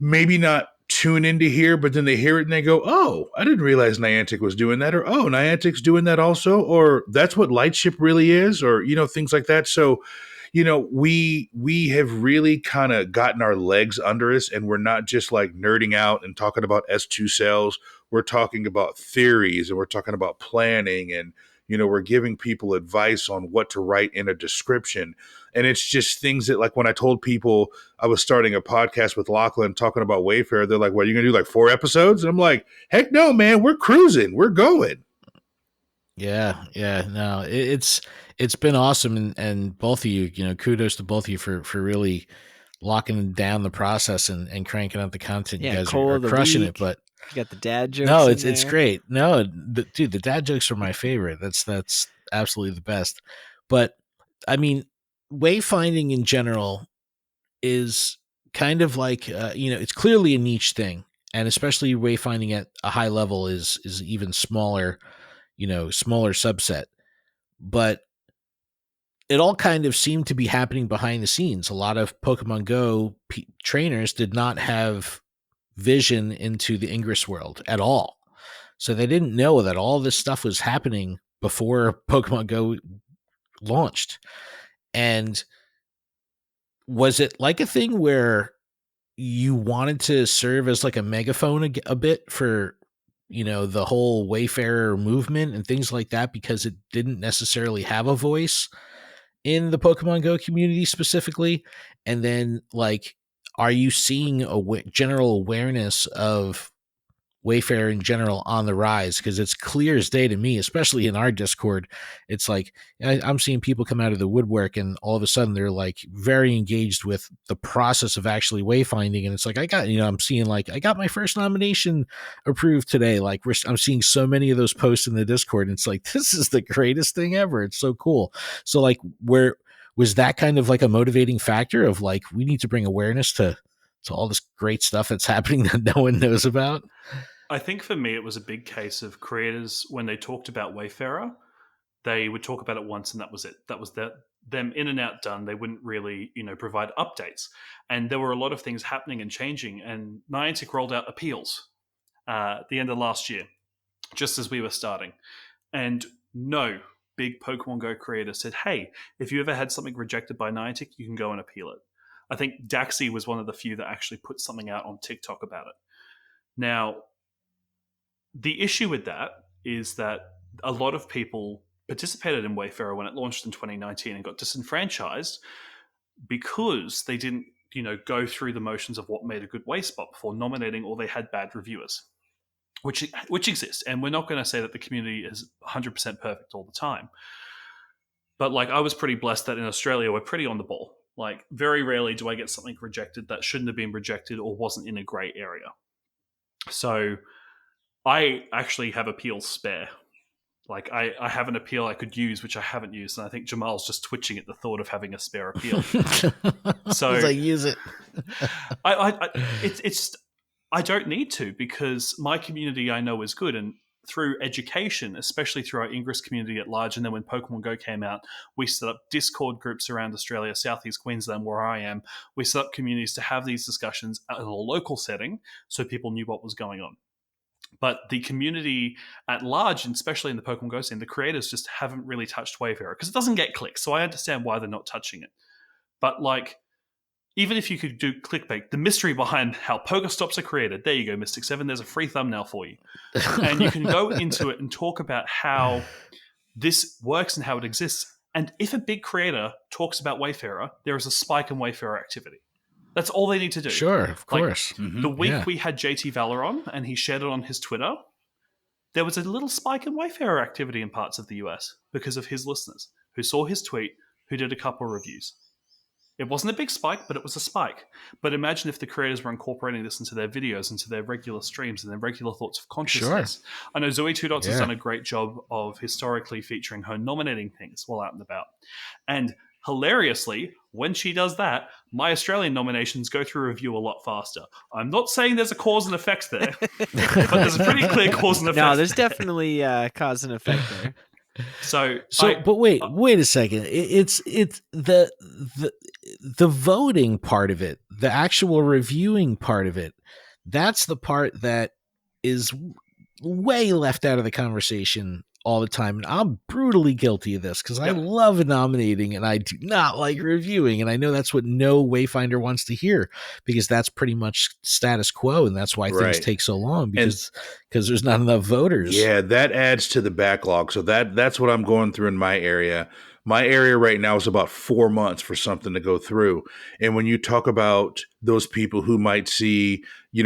maybe not tune into here, but then they hear it and they go, "Oh, I didn't realize Niantic was doing that," or "Oh, Niantic's doing that also," or "That's what Lightship really is," or things like that. So we have really kind of gotten our legs under us, and we're not just like nerding out and talking about S2 cells. We're talking about theories, and we're talking about planning, and we're giving people advice on what to write in a description. And it's just things that, like, when I told people I was starting a podcast with Lachlan talking about Wayfarer, they're like, "What, are you going to do like 4 episodes?" And I'm like, "Heck no, man, we're cruising. We're going."
Yeah. No, it's been awesome. And both of you, kudos to both of you for really locking down the process and cranking out the content.
Yeah,
you guys are crushing it, but
you got the dad jokes.
No, it's great. No, dude, the dad jokes are my favorite. That's absolutely the best. But I mean, wayfinding in general is kind of like it's clearly a niche thing, and especially wayfinding at a high level is even smaller, smaller subset. But it all kind of seemed to be happening behind the scenes. A lot of Pokemon Go trainers did not have vision into the Ingress world at all. So they didn't know that all this stuff was happening before Pokemon Go launched. And was it like a thing where you wanted to serve as like a megaphone a bit for, the whole Wayfarer movement and things like that, because it didn't necessarily have a voice in the Pokemon Go community specifically? And then, like, are you seeing a general awareness of Wayfarer in general on the rise? Because it's clear as day to me, especially in our Discord. It's like I'm seeing people come out of the woodwork, and all of a sudden they're like very engaged with the process of actually wayfinding. And it's like I'm seeing like I got my first nomination approved today. Like I'm seeing so many of those posts in the Discord, and it's like, this is the greatest thing ever. It's so cool. So like, where was that kind of like a motivating factor of like, we need to bring awareness to all this great stuff that's happening that no one knows about?
I think for me, it was a big case of creators, when they talked about Wayfarer, they would talk about it once and that was it. That was them in and out done. They wouldn't really, provide updates. And there were a lot of things happening and changing. And Niantic rolled out appeals at the end of last year, just as we were starting. And no big Pokemon Go creator said, "Hey, if you ever had something rejected by Niantic, you can go and appeal it." I think Daxi was one of the few that actually put something out on TikTok about it. Now, the issue with that is that a lot of people participated in Wayfarer when it launched in 2019 and got disenfranchised because they didn't, go through the motions of what made a good Wayspot before nominating, or they had bad reviewers, which exists. And we're not going to say that the community is 100% perfect all the time. But like, I was pretty blessed that in Australia, we're pretty on the ball. Like, very rarely do I get something rejected that shouldn't have been rejected or wasn't in a grey area. So I actually have appeals spare. Like, I have an appeal I could use, which I haven't used, and I think Jamal's just twitching at the thought of having a spare appeal. So
I use it.
I don't need to, because my community I know is good, and through education, especially through our Ingress community at large, and then when Pokemon Go came out, we set up Discord groups around Australia, Southeast Queensland, where I am. We set up communities to have these discussions in a local setting so people knew what was going on. But the community at large, and especially in the Pokemon Go scene, the creators just haven't really touched Wayfarer because it doesn't get clicks. So I understand why they're not touching it. But like, even if you could do clickbait, the mystery behind how Pokestops are created, there you go, Mystic 7, there's a free thumbnail for you. And you can go into it and talk about how this works and how it exists. And if a big creator talks about Wayfarer, there is a spike in Wayfarer activity. That's all they need to do.
Sure, of course.
The week we had JT Valor on and he shared it on his Twitter, there was a little spike in Wayfarer activity in parts of the US because of his listeners who saw his tweet, who did a couple of reviews. It wasn't a big spike, but it was a spike. But imagine if the creators were incorporating this into their videos, into their regular streams, and their regular thoughts of consciousness. Sure. I know Zoe Two Dots has done a great job of historically featuring her nominating things while out and about. And hilariously, when she does that, my Australian nominations go through review a lot faster. I'm not saying there's a cause and effect there, but there's a pretty clear cause and effect.
No, there's definitely cause and effect there.
But wait a second. It's the voting part of it, the actual reviewing part of it. That's the part that is way left out of the conversation all the time. And I'm brutally guilty of this because I love nominating and I do not like reviewing. And I know that's what no Wayfinder wants to hear because that's pretty much status quo. And that's why things take so long because there's not enough voters.
Yeah, that adds to the backlog. So that's what I'm going through in my area. My area right now is about 4 months for something to go through. And when you talk about those people who might see,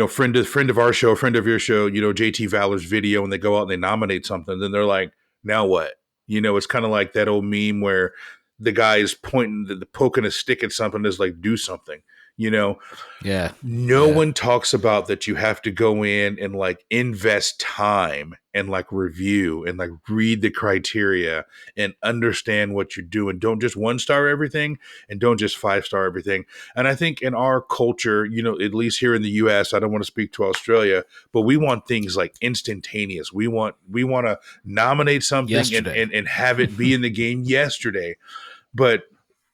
friend of our show, friend of your show, JT Valor's video, and they go out and they nominate something, then they're like, now what? It's kind of like that old meme where the guy is poking a stick at something is like, do something. No one talks about that you have to go in and like invest time and like review and like read the criteria and understand what you're doing. Don't just 1-star everything and don't just 5-star everything. And I think in our culture, at least here in the US, I don't want to speak to Australia, but we want things like instantaneous. We want to nominate something and have it be in the game yesterday. But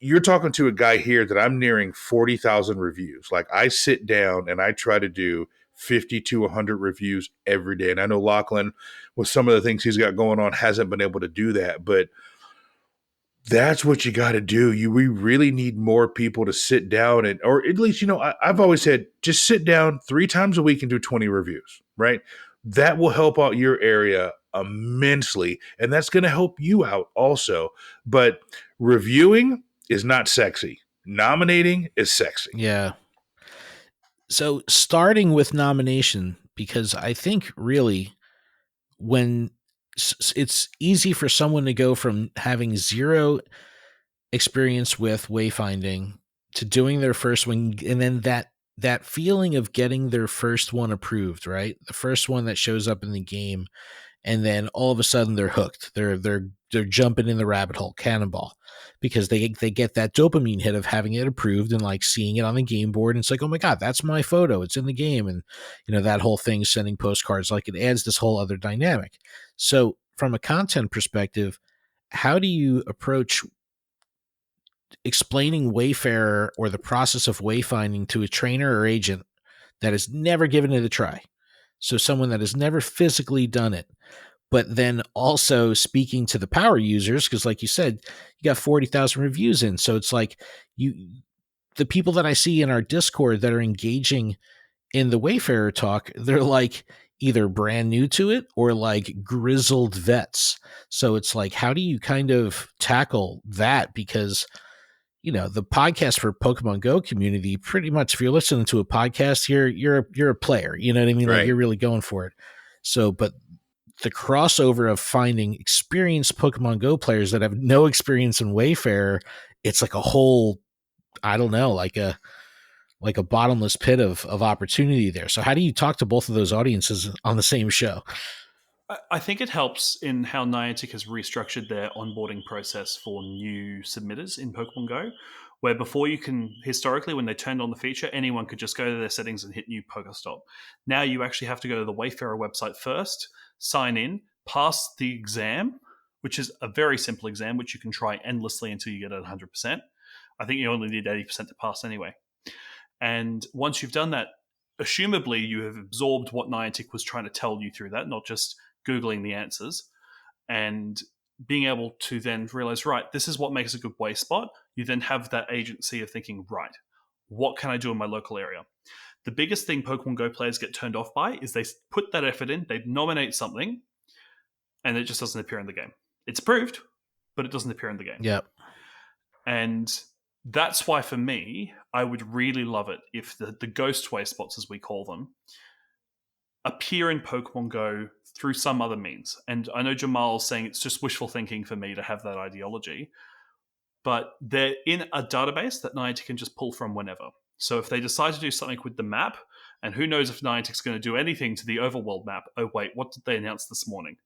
you're talking to a guy here that I'm nearing 40,000 reviews. Like I sit down and I try to do 50 to 100 reviews every day. And I know Lachlan, with some of the things he's got going on, hasn't been able to do that. But that's what you got to do. We really need more people to sit down or at least, I've always said, just sit down 3 times a week and do 20 reviews, right? That will help out your area immensely. And that's going to help you out also. But reviewing is not sexy. Nominating is sexy.
Yeah. So starting with nomination, because I think really when it's easy for someone to go from having zero experience with wayfinding to doing their first one, and then that feeling of getting their first one approved, right? The first one that shows up in the game, and then all of a sudden they're hooked. They're jumping in the rabbit hole, cannonball, because they get that dopamine hit of having it approved and like seeing it on the game board. And it's like, oh my God, that's my photo. It's in the game. And that whole thing, sending postcards, like it adds this whole other dynamic. So from a content perspective, how do you approach explaining Wayfarer or the process of wayfinding to a trainer or agent that has never given it a try? So someone that has never physically done it, but then also speaking to the power users, because like you said, you got 40,000 reviews in. So it's like the people that I see in our Discord that are engaging in the Wayfarer talk, they're like either brand new to it or like grizzled vets. So it's like, how do you kind of tackle that? Because the podcast for Pokemon Go community, pretty much if you're listening to a podcast, you're a player, you know what I mean?
Right.
Like you're really going for it. So, but the crossover of finding experienced Pokemon Go players that have no experience in Wayfarer, it's like a whole, I don't know, like a bottomless pit of opportunity there. So how do you talk to both of those audiences on the same show?
I think it helps in how Niantic has restructured their onboarding process for new submitters in Pokemon Go, where before historically, when they turned on the feature, anyone could just go to their settings and hit new Pokestop. Now you actually have to go to the Wayfarer website first, sign in, pass the exam, which is a very simple exam, which you can try endlessly until you get it 100%. I think you only need 80% to pass anyway. And once you've done that, assumably you have absorbed what Niantic was trying to tell you through that, not just Googling the answers, and being able to then realize, right, this is what makes a good way spot. You then have that agency of thinking, right, what can I do in my local area? The biggest thing Pokemon Go players get turned off by is they put that effort in, they nominate something, and it just doesn't appear in the game. It's approved, but it doesn't appear in the game.
Yep.
And that's why, for me, I would really love it if the ghost way spots, as we call them, appear in Pokemon Go through some other means. And I know Jamal's saying it's just wishful thinking for me to have that ideology, but they're in a database that Niantic can just pull from whenever. So if they decide to do something with the map, and who knows if Niantic's going to do anything to the Overworld map. Oh, wait, what did they announce this morning?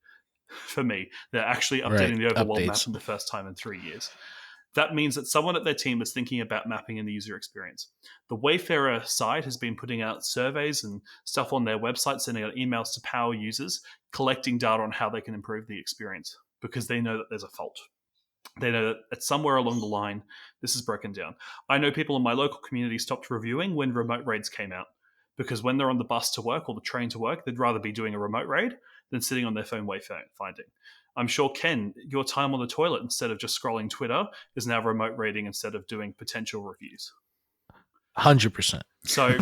For me, they're actually updating the Overworld map for the first time in 3 years. That means that someone at their team is thinking about mapping in the user experience. The Wayfarer side has been putting out surveys and stuff on their website, sending out emails to power users, collecting data on how they can improve the experience, because they know that there's a fault. They know that somewhere along the line, this is broken down. I know people in my local community stopped reviewing when remote raids came out, because when they're on the bus to work or the train to work, they'd rather be doing a remote raid than sitting on their phone wayfinding. I'm sure, Ken, your time on the toilet instead of just scrolling Twitter is now remote raiding instead of doing potential reviews.
100%.
So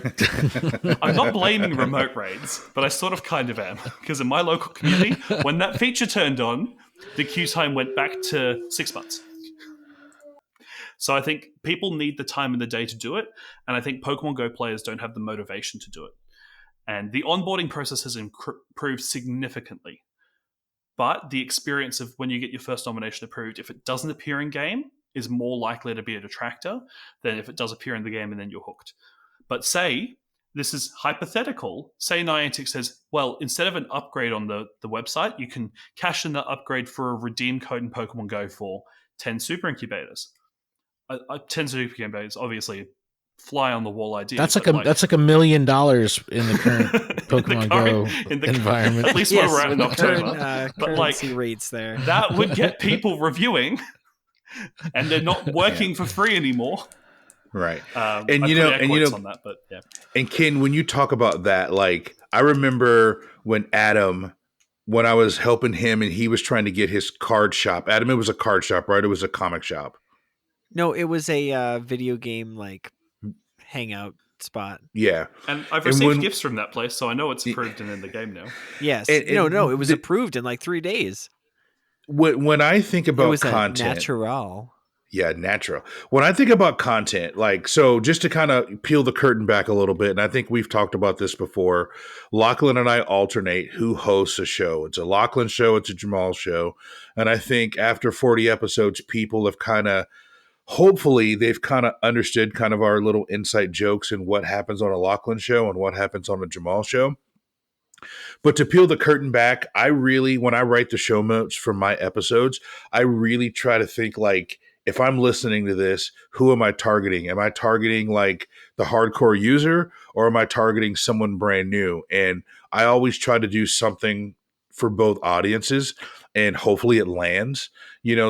I'm not blaming remote raids, but I sort of kind of am, because in my local community, when that feature turned on, the queue time went back to 6 months. So I think people need the time in the day to do it, and I think Pokemon Go players don't have the motivation to do it. And the onboarding process has improved significantly. But the experience of when you get your first nomination approved, if it doesn't appear in game, is more likely to be a detractor than if it does appear in the game and then you're hooked. But say, this is hypothetical, say Niantic says, well, instead of an upgrade on the website, you can cash in the upgrade for a redeem code in Pokemon Go for 10 super incubators. 10 super incubators, obviously, fly on the wall idea.
That's like $1 million in the current Pokemon Go environment.
At least where we're at in October. But like
rates there,
that would get people reviewing, and they're not working for free anymore.
Right.
And on that, but yeah.
And Ken, when you talk about that, like I remember when I was helping him and he was trying to get his card shop. Adam, it was a card shop, right? It was a comic shop.
No, it was a video game like hangout spot.
Yeah.
And I've received gifts from that place, so I know it's approved and in the game now.
Yes. No, it was approved in like 3 days.
When I think about content,
natural.
Yeah, natural. When I think about content, like, so just to kind of peel the curtain back a little bit, and I think we've talked about this before, Lachlan and I alternate who hosts a show. It's a Lachlan show, it's a Jamal show. And I think after 40 episodes, people have hopefully they've kind of understood kind of our little inside jokes and what happens on a Lachlan show and what happens on a Jamal show. But to peel the curtain back, when I write the show notes for my episodes, I really try to think like, if I'm listening to this, who am I targeting? Am I targeting like the hardcore user, or am I targeting someone brand new? And I always try to do something for both audiences, and hopefully it lands,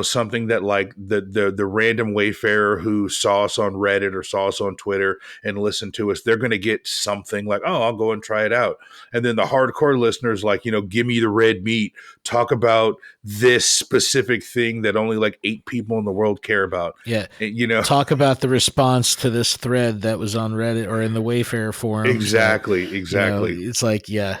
something that like the random Wayfarer who saw us on Reddit or saw us on Twitter and listened to us, they're going to get something like, oh, I'll go and try it out. And then the hardcore listeners, like, give me the red meat, talk about this specific thing that only like 8 people in the world care about.
Yeah. Talk about the response to this thread that was on Reddit or in the Wayfarer forum.
Exactly.
It's like, yeah.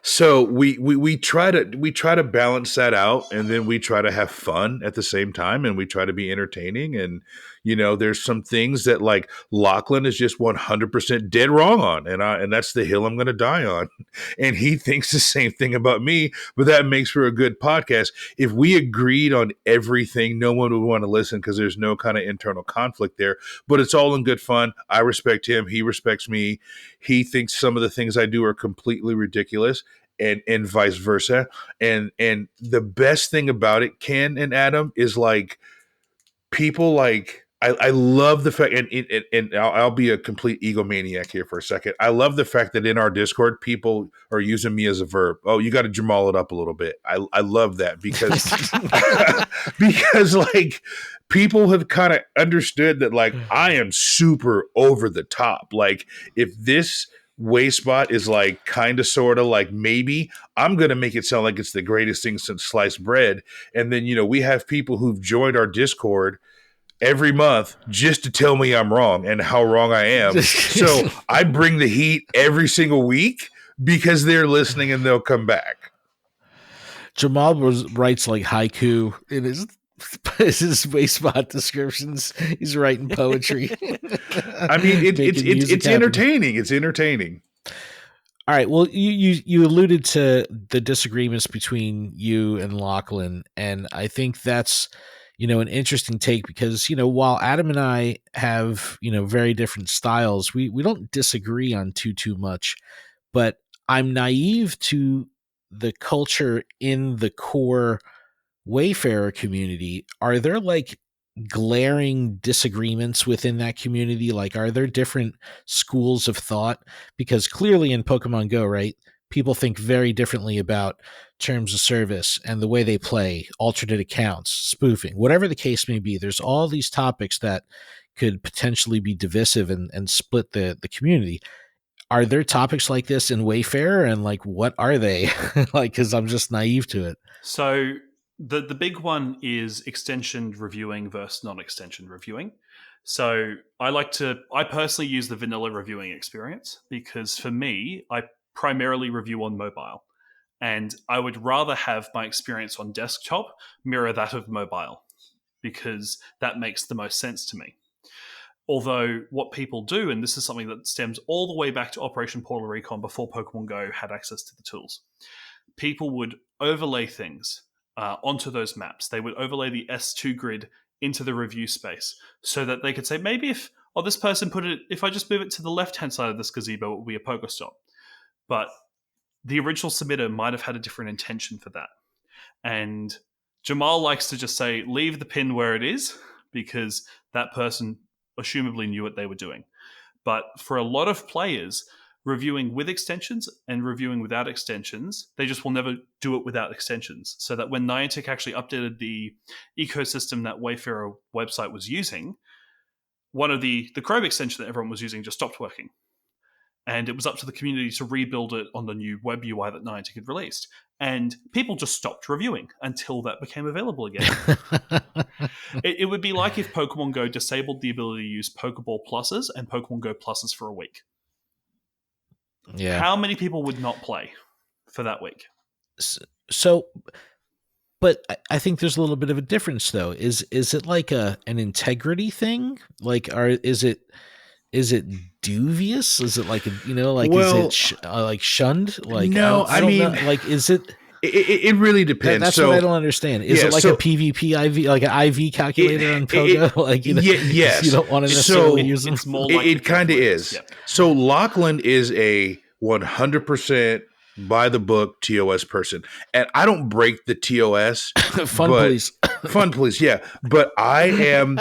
So we try to balance that out, and then we try to have fun at the same time, and we try to be entertaining. And there's some things that like Lachlan is just 100% dead wrong on, and that's the hill I'm going to die on. And he thinks the same thing about me, but that makes for a good podcast. If we agreed on everything, no one would want to listen because there's no kind of internal conflict there. But it's all in good fun. I respect him. He respects me. He thinks some of the things I do are completely ridiculous. And vice versa. And the best thing about it, Ken and Adam, is like people like I love the fact, and I'll be a complete egomaniac here for a second. I love the fact that in our Discord, people are using me as a verb. Oh, you got to Jamal it up a little bit. I love that because like people have kind of understood that like I am super over the top. Like if this Wayspot is like kind of sort of like maybe I'm going to make it sound like it's the greatest thing since sliced bread. And then, we have people who've joined our Discord every month just to tell me I'm wrong and how wrong I am. So I bring the heat every single week because they're listening and they'll come back.
Jamal writes like haiku in his Wayspot descriptions. He's writing poetry.
I mean, it's entertaining. It's entertaining.
All right. Well, you alluded to the disagreements between you and Lachlan, and I think that's an interesting take because while Adam and I have very different styles, we don't disagree on too much, but I'm naive to the culture in the core Wayfarer community. Are there like glaring disagreements within that community? Like, are there different schools of thought? Because clearly in Pokemon Go, right, people think very differently about terms of service and the way they play, alternate accounts, spoofing, whatever the case may be. There's all these topics that could potentially be divisive and split the community. Are there topics like this in Wayfarer, and like what are they? Like, because I'm just naive to it.
So the big one is extension reviewing versus non-extension reviewing. So I personally use the vanilla reviewing experience because for me, I primarily review on mobile, and I would rather have my experience on desktop mirror that of mobile because that makes the most sense to me. Although what people do, and this is something that stems all the way back to Operation Portal Recon before Pokemon Go had access to the tools, people would overlay things onto those maps. They would overlay the S2 grid into the review space so that they could say, maybe if this person put it, if I just move it to the left-hand side of this gazebo, it will be a Pokestop. But the original submitter might have had a different intention for that. And Jamal likes to just say, leave the pin where it is, because that person assumably knew what they were doing. But for a lot of players, reviewing with extensions and reviewing without extensions, they just will never do it without extensions. So that when Niantic actually updated the ecosystem that Wayfarer website was using, one of the Chrome extension that everyone was using just stopped working. And it was up to the community to rebuild it on the new web UI that Niantic had released. And people just stopped reviewing until that became available again. It would be like if Pokemon Go disabled the ability to use Pokeball Pluses and Pokemon Go Pluses for a week.
Yeah.
How many people would not play for that week?
So, but I think there's a little bit of a difference, though. Is it like an integrity thing? Like, is it dubious? Is it like is it like shunned? Like,
no,
I mean, know. Like, is it?
It really depends.
That's what I don't understand. Is it like a PvP IV, like an IV calculator on Pogo?
Yes.
You don't want to necessarily use them.
It's more like
it kind of is. Yeah. So Lachlan is a 100% by the book TOS person, and I don't break the TOS. Fun, please. Yeah, but I'm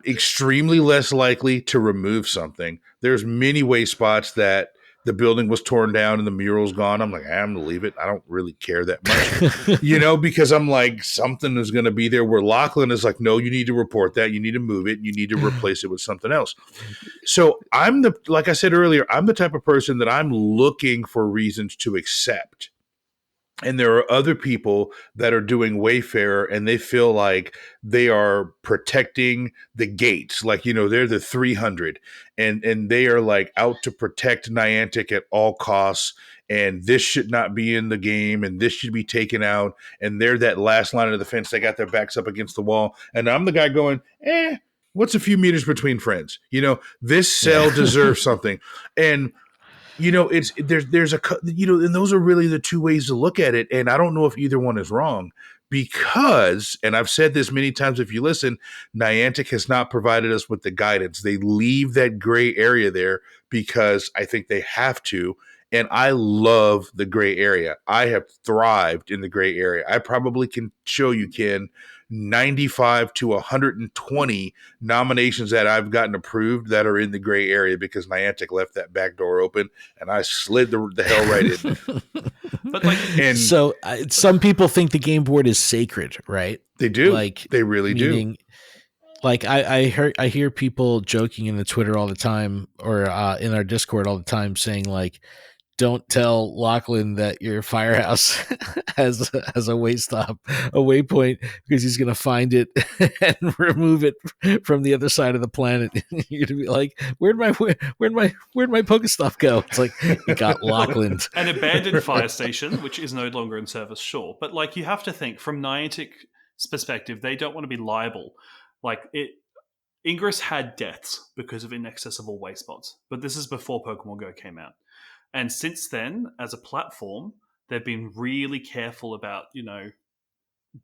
extremely less likely to remove something. There's many way spots that the building was torn down and the mural's gone. I'm like, I'm going to leave it. I don't really care that much, because I'm like, something is going to be there, where Lachlan is like, no, you need to report that. You need to move it. You need to replace it with something else. So like I said earlier, I'm the type of person that I'm looking for reasons to accept. And there are other people that are doing Wayfarer and they feel like they are protecting the gates. Like, they're the 300 and they are like out to protect Niantic at all costs. And this should not be in the game and this should be taken out. And they're that last line of defense. They got their backs up against the wall. And I'm the guy going, what's a few meters between friends? This cell deserves something. And there's and those are really the two ways to look at it. And I don't know if either one is wrong because, and I've said this many times, if you listen, Niantic has not provided us with the guidance. They leave that gray area there because I think they have to. And I love the gray area. I have thrived in the gray area. I probably can show you, Ken, 95 to 120 nominations that I've gotten approved that are in the gray area because Niantic left that back door open and I slid the hell right in.
But so some people think the game board is sacred, right?
They do.
Like,
they really do.
Like I hear people joking in the Twitter all the time, or in our Discord all the time, saying like, "Don't tell Lachlan that your firehouse has a waypoint, because he's going to find it and remove it from the other side of the planet." You're gonna be like, "Where'd my Pokestop go?" It's like, you got Lachlan.
An abandoned fire station, which is no longer in service, sure, but like, you have to think from Niantic's perspective, they don't want to be liable. Like, Ingress had deaths because of inaccessible waste spots, but this is before Pokemon Go came out. And since then, as a platform, they've been really careful about,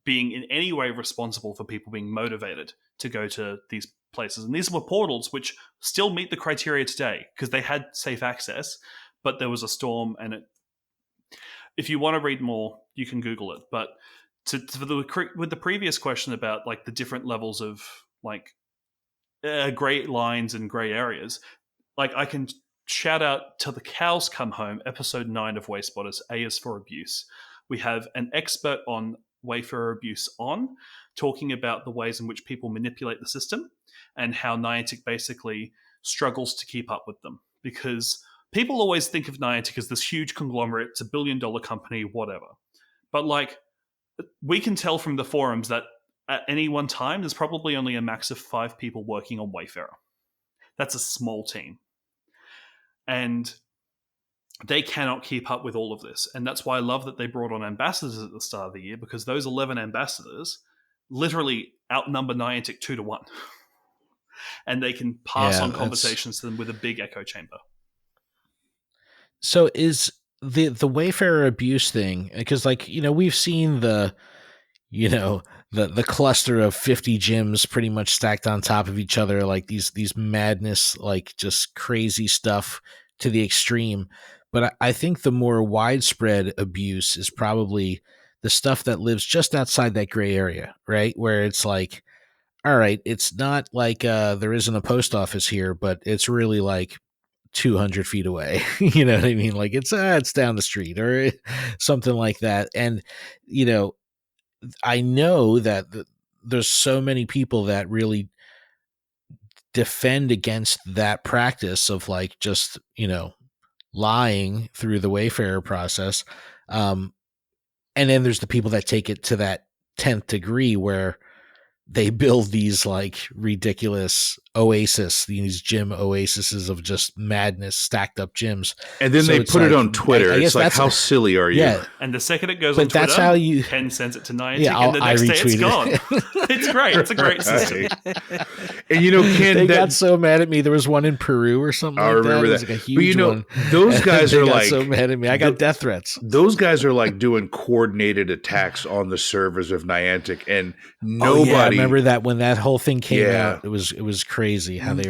being in any way responsible for people being motivated to go to these places. And these were portals which still meet the criteria today because they had safe access, but there was a storm. And if you want to read more, you can Google it. But with the previous question about like the different levels of like gray lines and gray areas, like I can shout out Till the Cows Come Home, episode 9 of Wayspotters, A is for Abuse. We have an expert on Wayfarer abuse talking about the ways in which people manipulate the system and how Niantic basically struggles to keep up with them, because people always think of Niantic as this huge conglomerate, it's $1 billion company, whatever. But like, we can tell from the forums that at any one time, there's probably only a max of 5 people working on Wayfarer. That's a small team. And they cannot keep up with all of this. And that's why I love that they brought on ambassadors at the start of the year, because those 11 ambassadors literally outnumber Niantic 2-1. And they can pass on conversations to them with a big echo chamber.
So is the Wayfarer abuse thing, because like, we've seen the cluster of 50 gyms pretty much stacked on top of each other, like these madness, like just crazy stuff to the extreme. But I think the more widespread abuse is probably the stuff that lives just outside that gray area, right? Where it's like, all right, it's not like there isn't a post office here, but it's really like 200 feet away. You know what I mean? Like it's down the street or something like that. And, I know that there's so many people that really defend against that practice of like just, lying through the Wayfarer process. And then there's the people that take it to that 10th degree where they build these like ridiculous these gym oases of just madness, stacked up gyms.
And then they put it on Twitter. It's like, how silly are you? Yeah.
And the second it goes on Twitter, that's how Ken sends it to Niantic, and the next day it's gone. It's great. It's a great system.
And Ken,
they got so mad at me. There was one in Peru or something like that. I remember that. It was like a huge one.
Those guys are like
so mad at me. I got death threats.
Those guys are like doing coordinated attacks on the servers of Niantic, and nobody.
I remember that when that whole thing came out. It was crazy how they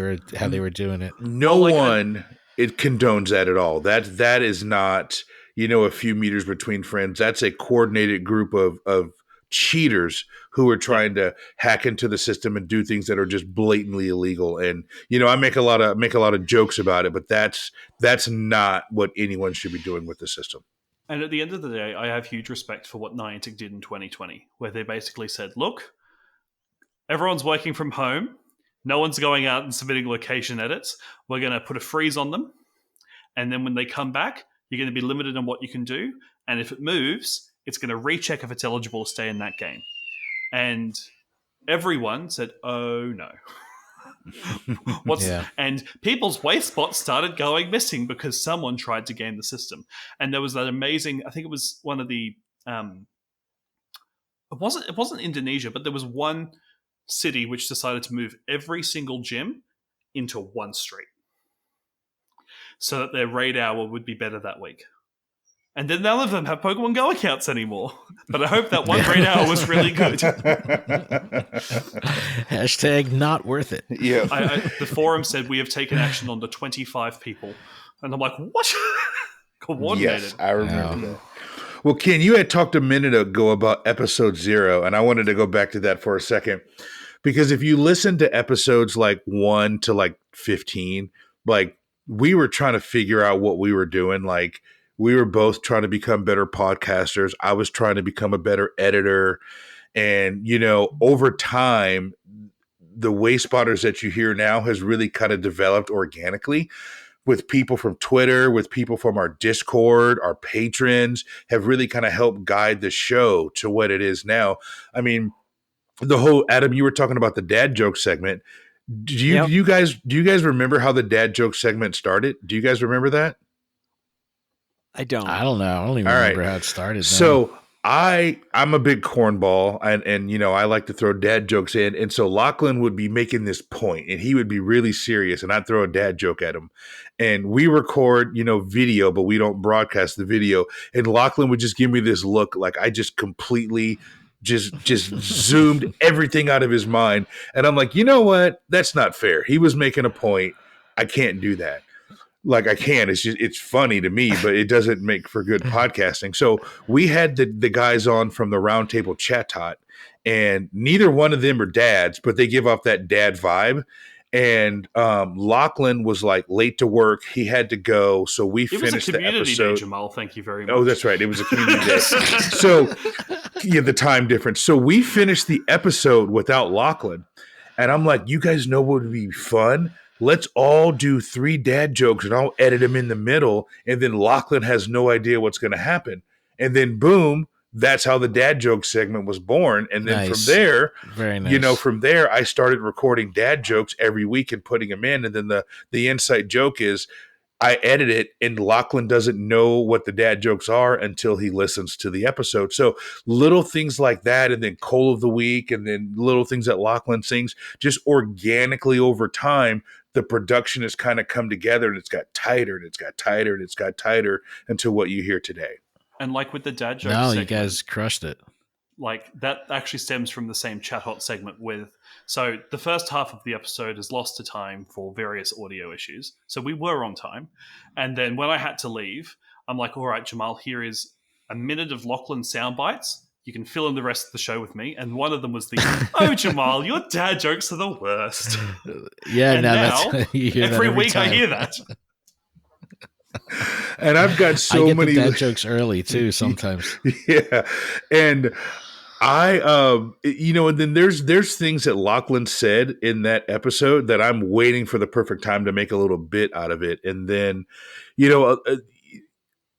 were doing it.
No one it condones that at all. That is not a few meters between friends. That's a coordinated group of cheaters who are trying to hack into the system and do things that are just blatantly illegal. And I make a lot of jokes about it, but that's not what anyone should be doing with the system.
And at the end of the day, I have huge respect for what Niantic did in 2020, where they basically said, look, everyone's working from home. No one's going out and submitting location edits. We're going to put a freeze on them. And then when they come back, you're going to be limited on what you can do. And if it moves, it's going to recheck if it's eligible to stay in that game. And everyone said, oh no. And people's waste spots started going missing because someone tried to game the system. And there was that amazing, I think it was one of the, it wasn't Indonesia, but there was one city which decided to move every single gym into one street so that their raid hour would be better that week. And then none of them have Pokemon Go accounts anymore. But I hope that one raid hour was really good.
Hashtag not worth it.
Yeah.
The forum said we have taken action on the 25 people. And I'm like, what? Coordinated.
Yes, I remember that. Well, Ken, you had talked a minute ago about episode 0, and I wanted to go back to that for a second. Because if you listen to episodes like 1 to like 15, like we were trying to figure out what we were doing. Like we were both trying to become better podcasters. I was trying to become a better editor. And, over time, Wayspotters that you hear now has really kind of developed organically with people from Twitter, with people from our Discord, our patrons have really kind of helped guide the show to what it is now. I mean, the whole Adam, you were talking about the dad joke segment. Do you guys remember how the dad joke segment started? Do you guys remember that?
I don't
know. I don't even remember how it started.
So I'm a big cornball and you know, I like to throw dad jokes in. And so Lachlan would be making this point and he would be really serious and I'd throw a dad joke at him. And we record, you know, video, but we don't broadcast the video. And Lachlan would just give me this look like I just completely just zoomed everything out of his mind. And I'm like, you know what? That's not fair. He was making a point. I can't do that. Like I can. It's just it's funny to me, but it doesn't make for good podcasting. So we had the guys on from the Roundtable Chat Tot, and neither one of them are dads, but they give off that dad vibe. And Lachlan was like late to work; he had to go, so we finished the episode. It was a community day,
Jamal. Thank you very much.
Oh, that's right. It was a community day. So yeah, the time difference. So we finished the episode without Lachlan, and I'm like, you guys know what would be fun? Let's all do 3 dad jokes and I'll edit them in the middle. And then Lachlan has no idea what's going to happen. And then boom, that's how the dad joke segment was born. And then from there,
very nice.
You know, from there, I started recording dad jokes every week and putting them in. And then the inside joke is I edit it and Lachlan doesn't know what the dad jokes are until he listens to the episode. So little things like that, and then Cole of the Week, and then little things that Lachlan sings, just organically over time, the production has kind of come together and it's got tighter and it's got tighter and it's got tighter until what you hear today.
And like with the dad jokes,
you guys crushed it.
Like that actually stems from the same chat hot segment so the first half of the episode is lost to time for various audio issues. So we were on time. And then when I had to leave, I'm like, all right, Jamal, here is a minute of Lachlan sound bites. You can fill in the rest of the show with me. And one of them was oh, Jamal, your dad jokes are the worst.
Yeah,
and now every week I hear that.
And I've got so
I get
many
the dad jokes early too sometimes.
Yeah. And I you know, and then there's things that Lachlan said in that episode that I'm waiting for the perfect time to make a little bit out of it. And then, you know,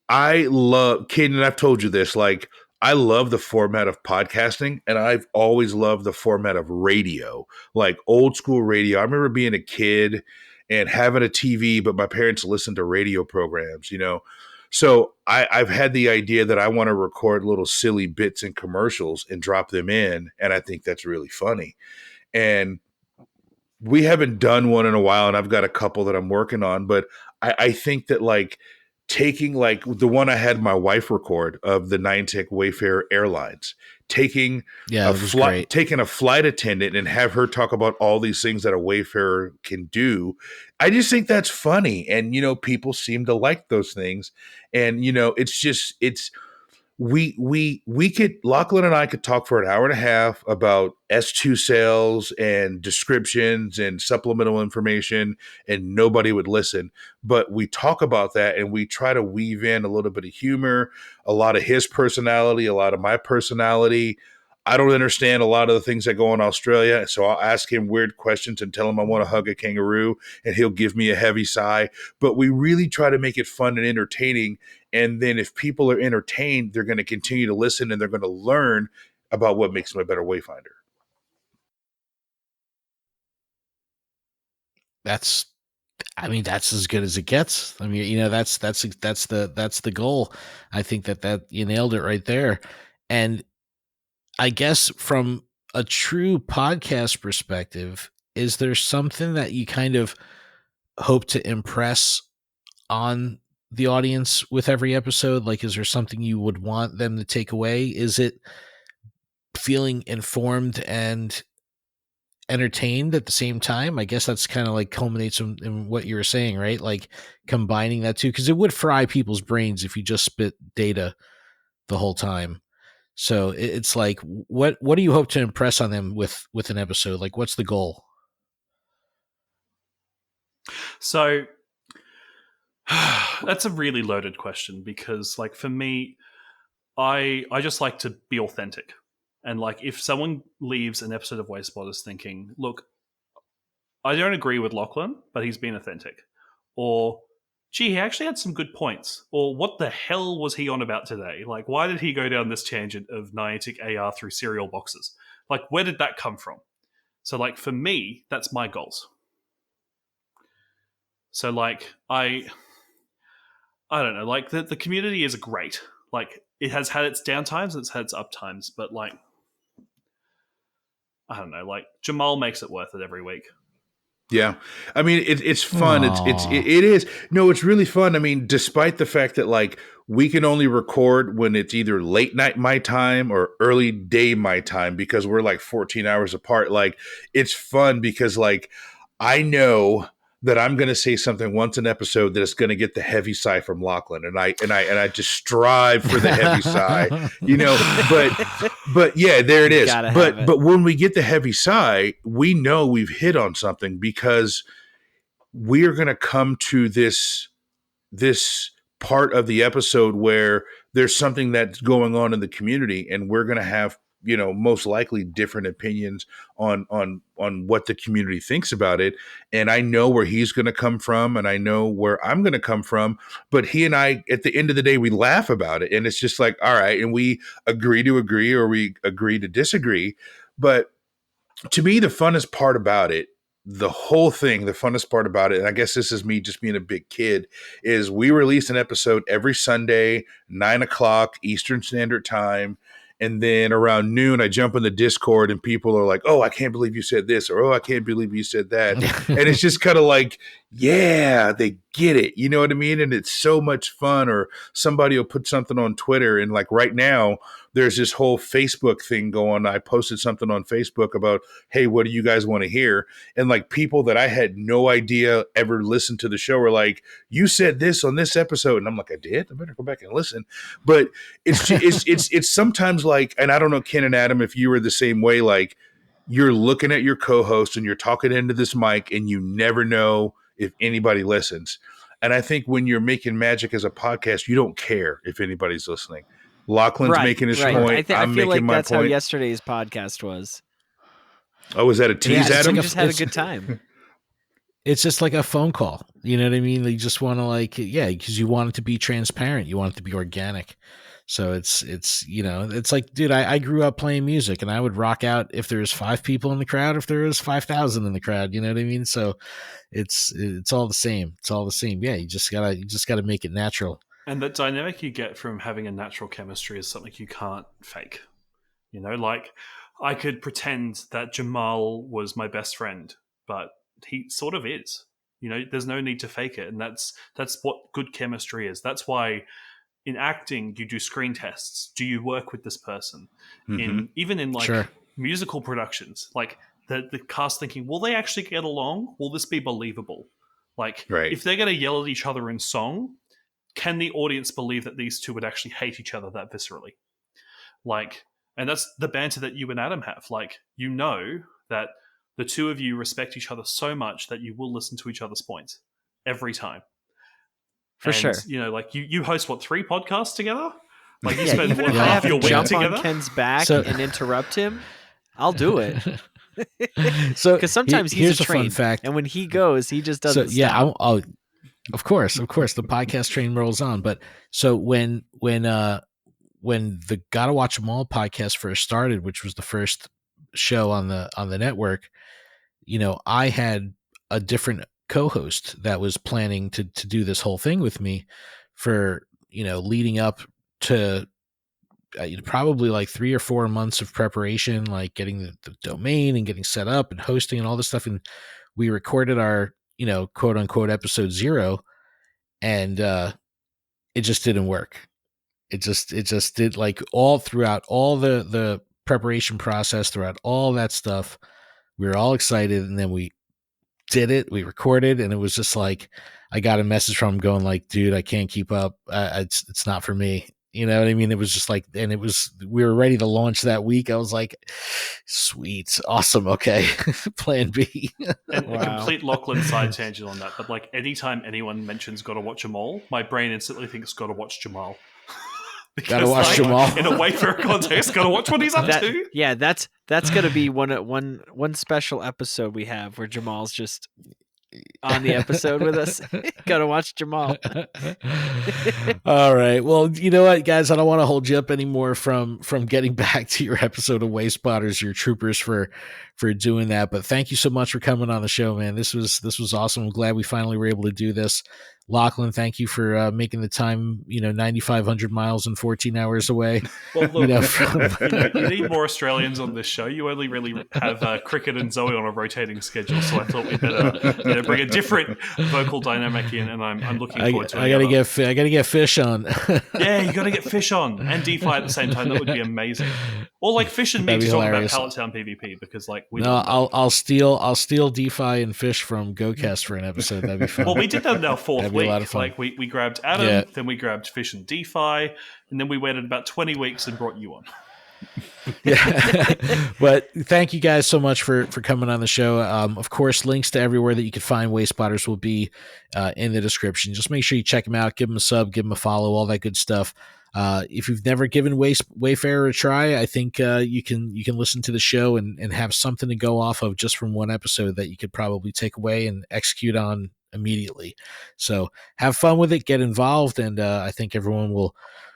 I love Caden, and I've told you this, like I love the format of podcasting, and I've always loved the format of radio, like old school radio. I remember being a kid and having a TV, but my parents listened to radio programs, you know. So I've had the idea that I want to record little silly bits and commercials and drop them in, and I think that's really funny. And we haven't done one in a while, and I've got a couple that I'm working on, but I think that like taking like the one I had my wife record of the Niantic Wayfarer Airlines, taking a flight attendant and have her talk about all these things that a Wayfarer can do. I just think that's funny. And, you know, people seem to like those things. And, you know, we could, Lachlan and I could talk for an hour and a half about S2 sales and descriptions and supplemental information, and nobody would listen. But we talk about that and we try to weave in a little bit of humor, a lot of his personality, a lot of my personality. I don't understand a lot of the things that go on in Australia, so I'll ask him weird questions and tell him I want to hug a kangaroo, and he'll give me a heavy sigh. But we really try to make it fun and entertaining. And then if people are entertained, they're going to continue to listen and they're going to learn about what makes them a better wayfinder.
That's as good as it gets. I mean, you know, that's the goal. I think that you nailed it right there. And I guess from a true podcast perspective, is there something that you kind of hope to impress on the audience with every episode? Like, is there something you would want them to take away? Is it feeling informed and entertained at the same time? I guess that's kind of like culminates in what you were saying, right? Like combining that too, because it would fry people's brains if you just spit data the whole time. So it's like, what do you hope to impress on them with an episode? Like, what's the goal?
So that's a really loaded question, because like for me, I just like to be authentic. And like if someone leaves an episode of Wayspotters thinking, look, I don't agree with Lachlan, but he's been authentic. Or, gee, he actually had some good points. Or, what the hell was he on about today? Like, why did he go down this tangent of Niantic AR through cereal boxes? Like, where did that come from? So, like, for me, that's my goals. So, like, I don't know. Like, the community is great. Like, it has had its downtimes and it's had its uptimes. But, like, I don't know. Like, Jamal makes it worth it every week.
Yeah. I mean, it's fun. It is. No, it's really fun. I mean, despite the fact that like we can only record when it's either late night my time or early day my time because we're like 14 hours apart. Like it's fun because like I know that I'm going to say something once an episode that is going to get the heavy sigh from Lachlan, and I just strive for the heavy sigh, you know. But yeah, there it is. But when we get the heavy sigh, we know we've hit on something because we are going to come to this part of the episode where there's something that's going on in the community, and we're going to have, you know, most likely different opinions on what the community thinks about it. And I know where he's going to come from and I know where I'm going to come from, but he and I, at the end of the day, we laugh about it. And it's just like, all right. And we agree to agree or we agree to disagree. But to me, the funnest part about it, the whole thing, the funnest part about it, and I guess this is me just being a big kid, is we release an episode every Sunday, 9:00 Eastern Standard Time. And then around noon, I jump in the Discord and people are like, oh, I can't believe you said this, or oh, I can't believe you said that. And it's just kind of like, yeah, they get it. You know what I mean? And it's so much fun. Or somebody will put something on Twitter. And like right now, there's this whole Facebook thing going. I posted something on Facebook about, hey, what do you guys want to hear? And like people that I had no idea ever listened to the show were like, you said this on this episode. And I'm like, I did? I better go back and listen. But it's sometimes like, and I don't know, Ken and Adam, if you were the same way, like you're looking at your co-host and you're talking into this mic and you never know if anybody listens. And I think when you're making magic as a podcast, you don't care if anybody's listening. Lachlan's making his point.
I feel like that's
point.
How yesterday's podcast was.
Oh, was that a tease, Adam?
We just had a good time.
It's just like a phone call. You know what I mean? You just want to like, yeah, because you want it to be transparent. You want it to be organic. So it's you know, it's like, dude, I grew up playing music and I would rock out if there was 5 people in the crowd, if there was 5,000 in the crowd, you know what I mean? So it's all the same. It's all the same. Yeah. You just gotta make it natural.
And that dynamic you get from having a natural chemistry is something you can't fake. You know, like I could pretend that Jamal was my best friend, but he sort of is. You know, there's no need to fake it. And that's what good chemistry is. That's why in acting, you do screen tests. Do you work with this person?
Mm-hmm.
Even in like musical productions, like the cast thinking, will they actually get along? Will this be believable? Like if they're going to yell at each other in song, can the audience believe that these two would actually hate each other that viscerally? Like, and that's the banter that you and Adam have. Like, you know that the two of you respect each other so much that you will listen to each other's points every time.
For sure.
You know, like you host 3 podcasts together? Like you
yeah,
spend
even if I have to jump on Ken's back and interrupt him, I'll do it.
So
because sometimes he's a train,
fun fact.
and when he goes, he just doesn't.
So yeah, I'll of course, the podcast train rolls on. But so when the Gotta Watch 'Em All podcast first started, which was the first show on the network, you know, I had a different co-host that was planning to do this whole thing with me for, you know, leading up to probably like 3 or 4 months of preparation, like getting the domain and getting set up and hosting and all this stuff. And we recorded our, you know, quote unquote episode 0, and it just didn't work. It just did, like, all throughout all the preparation process, throughout all that stuff, we were all excited, and then we did it, we recorded, and it was just like, I got a message from him going like, dude, I can't keep up. It's not for me. You know what I mean? It was just like, and we were ready to launch that week. I was like, sweet, awesome. Okay. Plan B.
And a complete Lachlan side tangent on that. But like anytime anyone mentions Gotta Watch 'Em All, my brain instantly thinks Gotta Watch Jamal.
Gotta watch Jamal
in a Wayfarer context. Gotta watch what he's up to.
Yeah, that's gonna be one special episode we have where Jamal's just on the episode with us. Gotta watch Jamal.
All right. Well, you know what, guys? I don't want to hold you up anymore from getting back to your episode of Wayspotters. Your troopers for doing that. But thank you so much for coming on the show, man. This was awesome. I'm glad we finally were able to do this. Lachlan, thank you for making the time, 9,500 miles and 14 hours away.
Well, look, you need more Australians on this show. You only really have Cricket and Zoe on a rotating schedule, so I thought we better bring a different vocal dynamic in, and I'm looking forward to it.
I gotta get Fish on.
Yeah, you gotta get Fish on and DeFi at the same time. That would be amazing. Or like Fish and me to talk about Pallet Town PvP, because
I'll steal DeFi and Fish from GoCast for an episode. That'd be fun.
Well, we did that in our fourth week. Like we grabbed Adam, then we grabbed Fish and DeFi, and then we waited about 20 weeks and brought you on.
Yeah. But thank you guys so much for coming on the show. Of course, links to everywhere that you can find Wayspotters will be in the description. Just make sure you check them out, give them a sub, give them a follow, all that good stuff. If you've never given Wayfarer a try, I think you can listen to the show and have something to go off of just from one episode that you could probably take away and execute on immediately. So have fun with it, get involved, and I think everyone will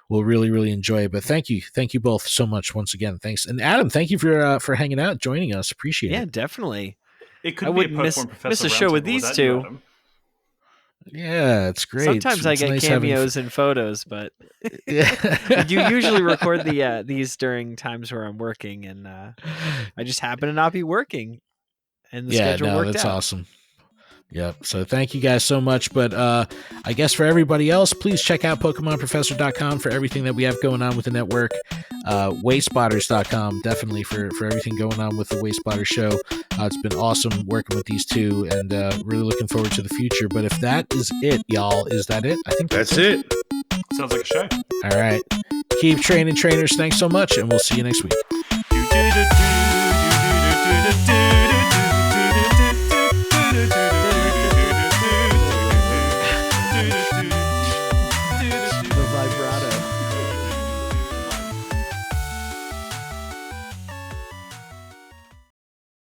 really, really enjoy it. But thank you both so much once again. Thanks. And Adam, thank you for hanging out, joining us. Appreciate it.
Yeah, definitely.
It could
I
be
wouldn't miss a show with these two.
Yeah, it's great.
Sometimes I get cameos and photos, but you usually record these during times where I'm working, and I just happen to not be working, and the schedule worked out.
That's awesome. Yeah, so thank you guys so much. But I guess for everybody else, please check out PokemonProfessor.com for everything that we have going on with the network. Wayspotters.com, definitely for everything going on with the Wayspotters show. It's been awesome working with these two, and really looking forward to the future. But if that is it, y'all, is that it? I think
that's it.
Sounds like a show.
All right. Keep training, trainers. Thanks so much, and we'll see you next week.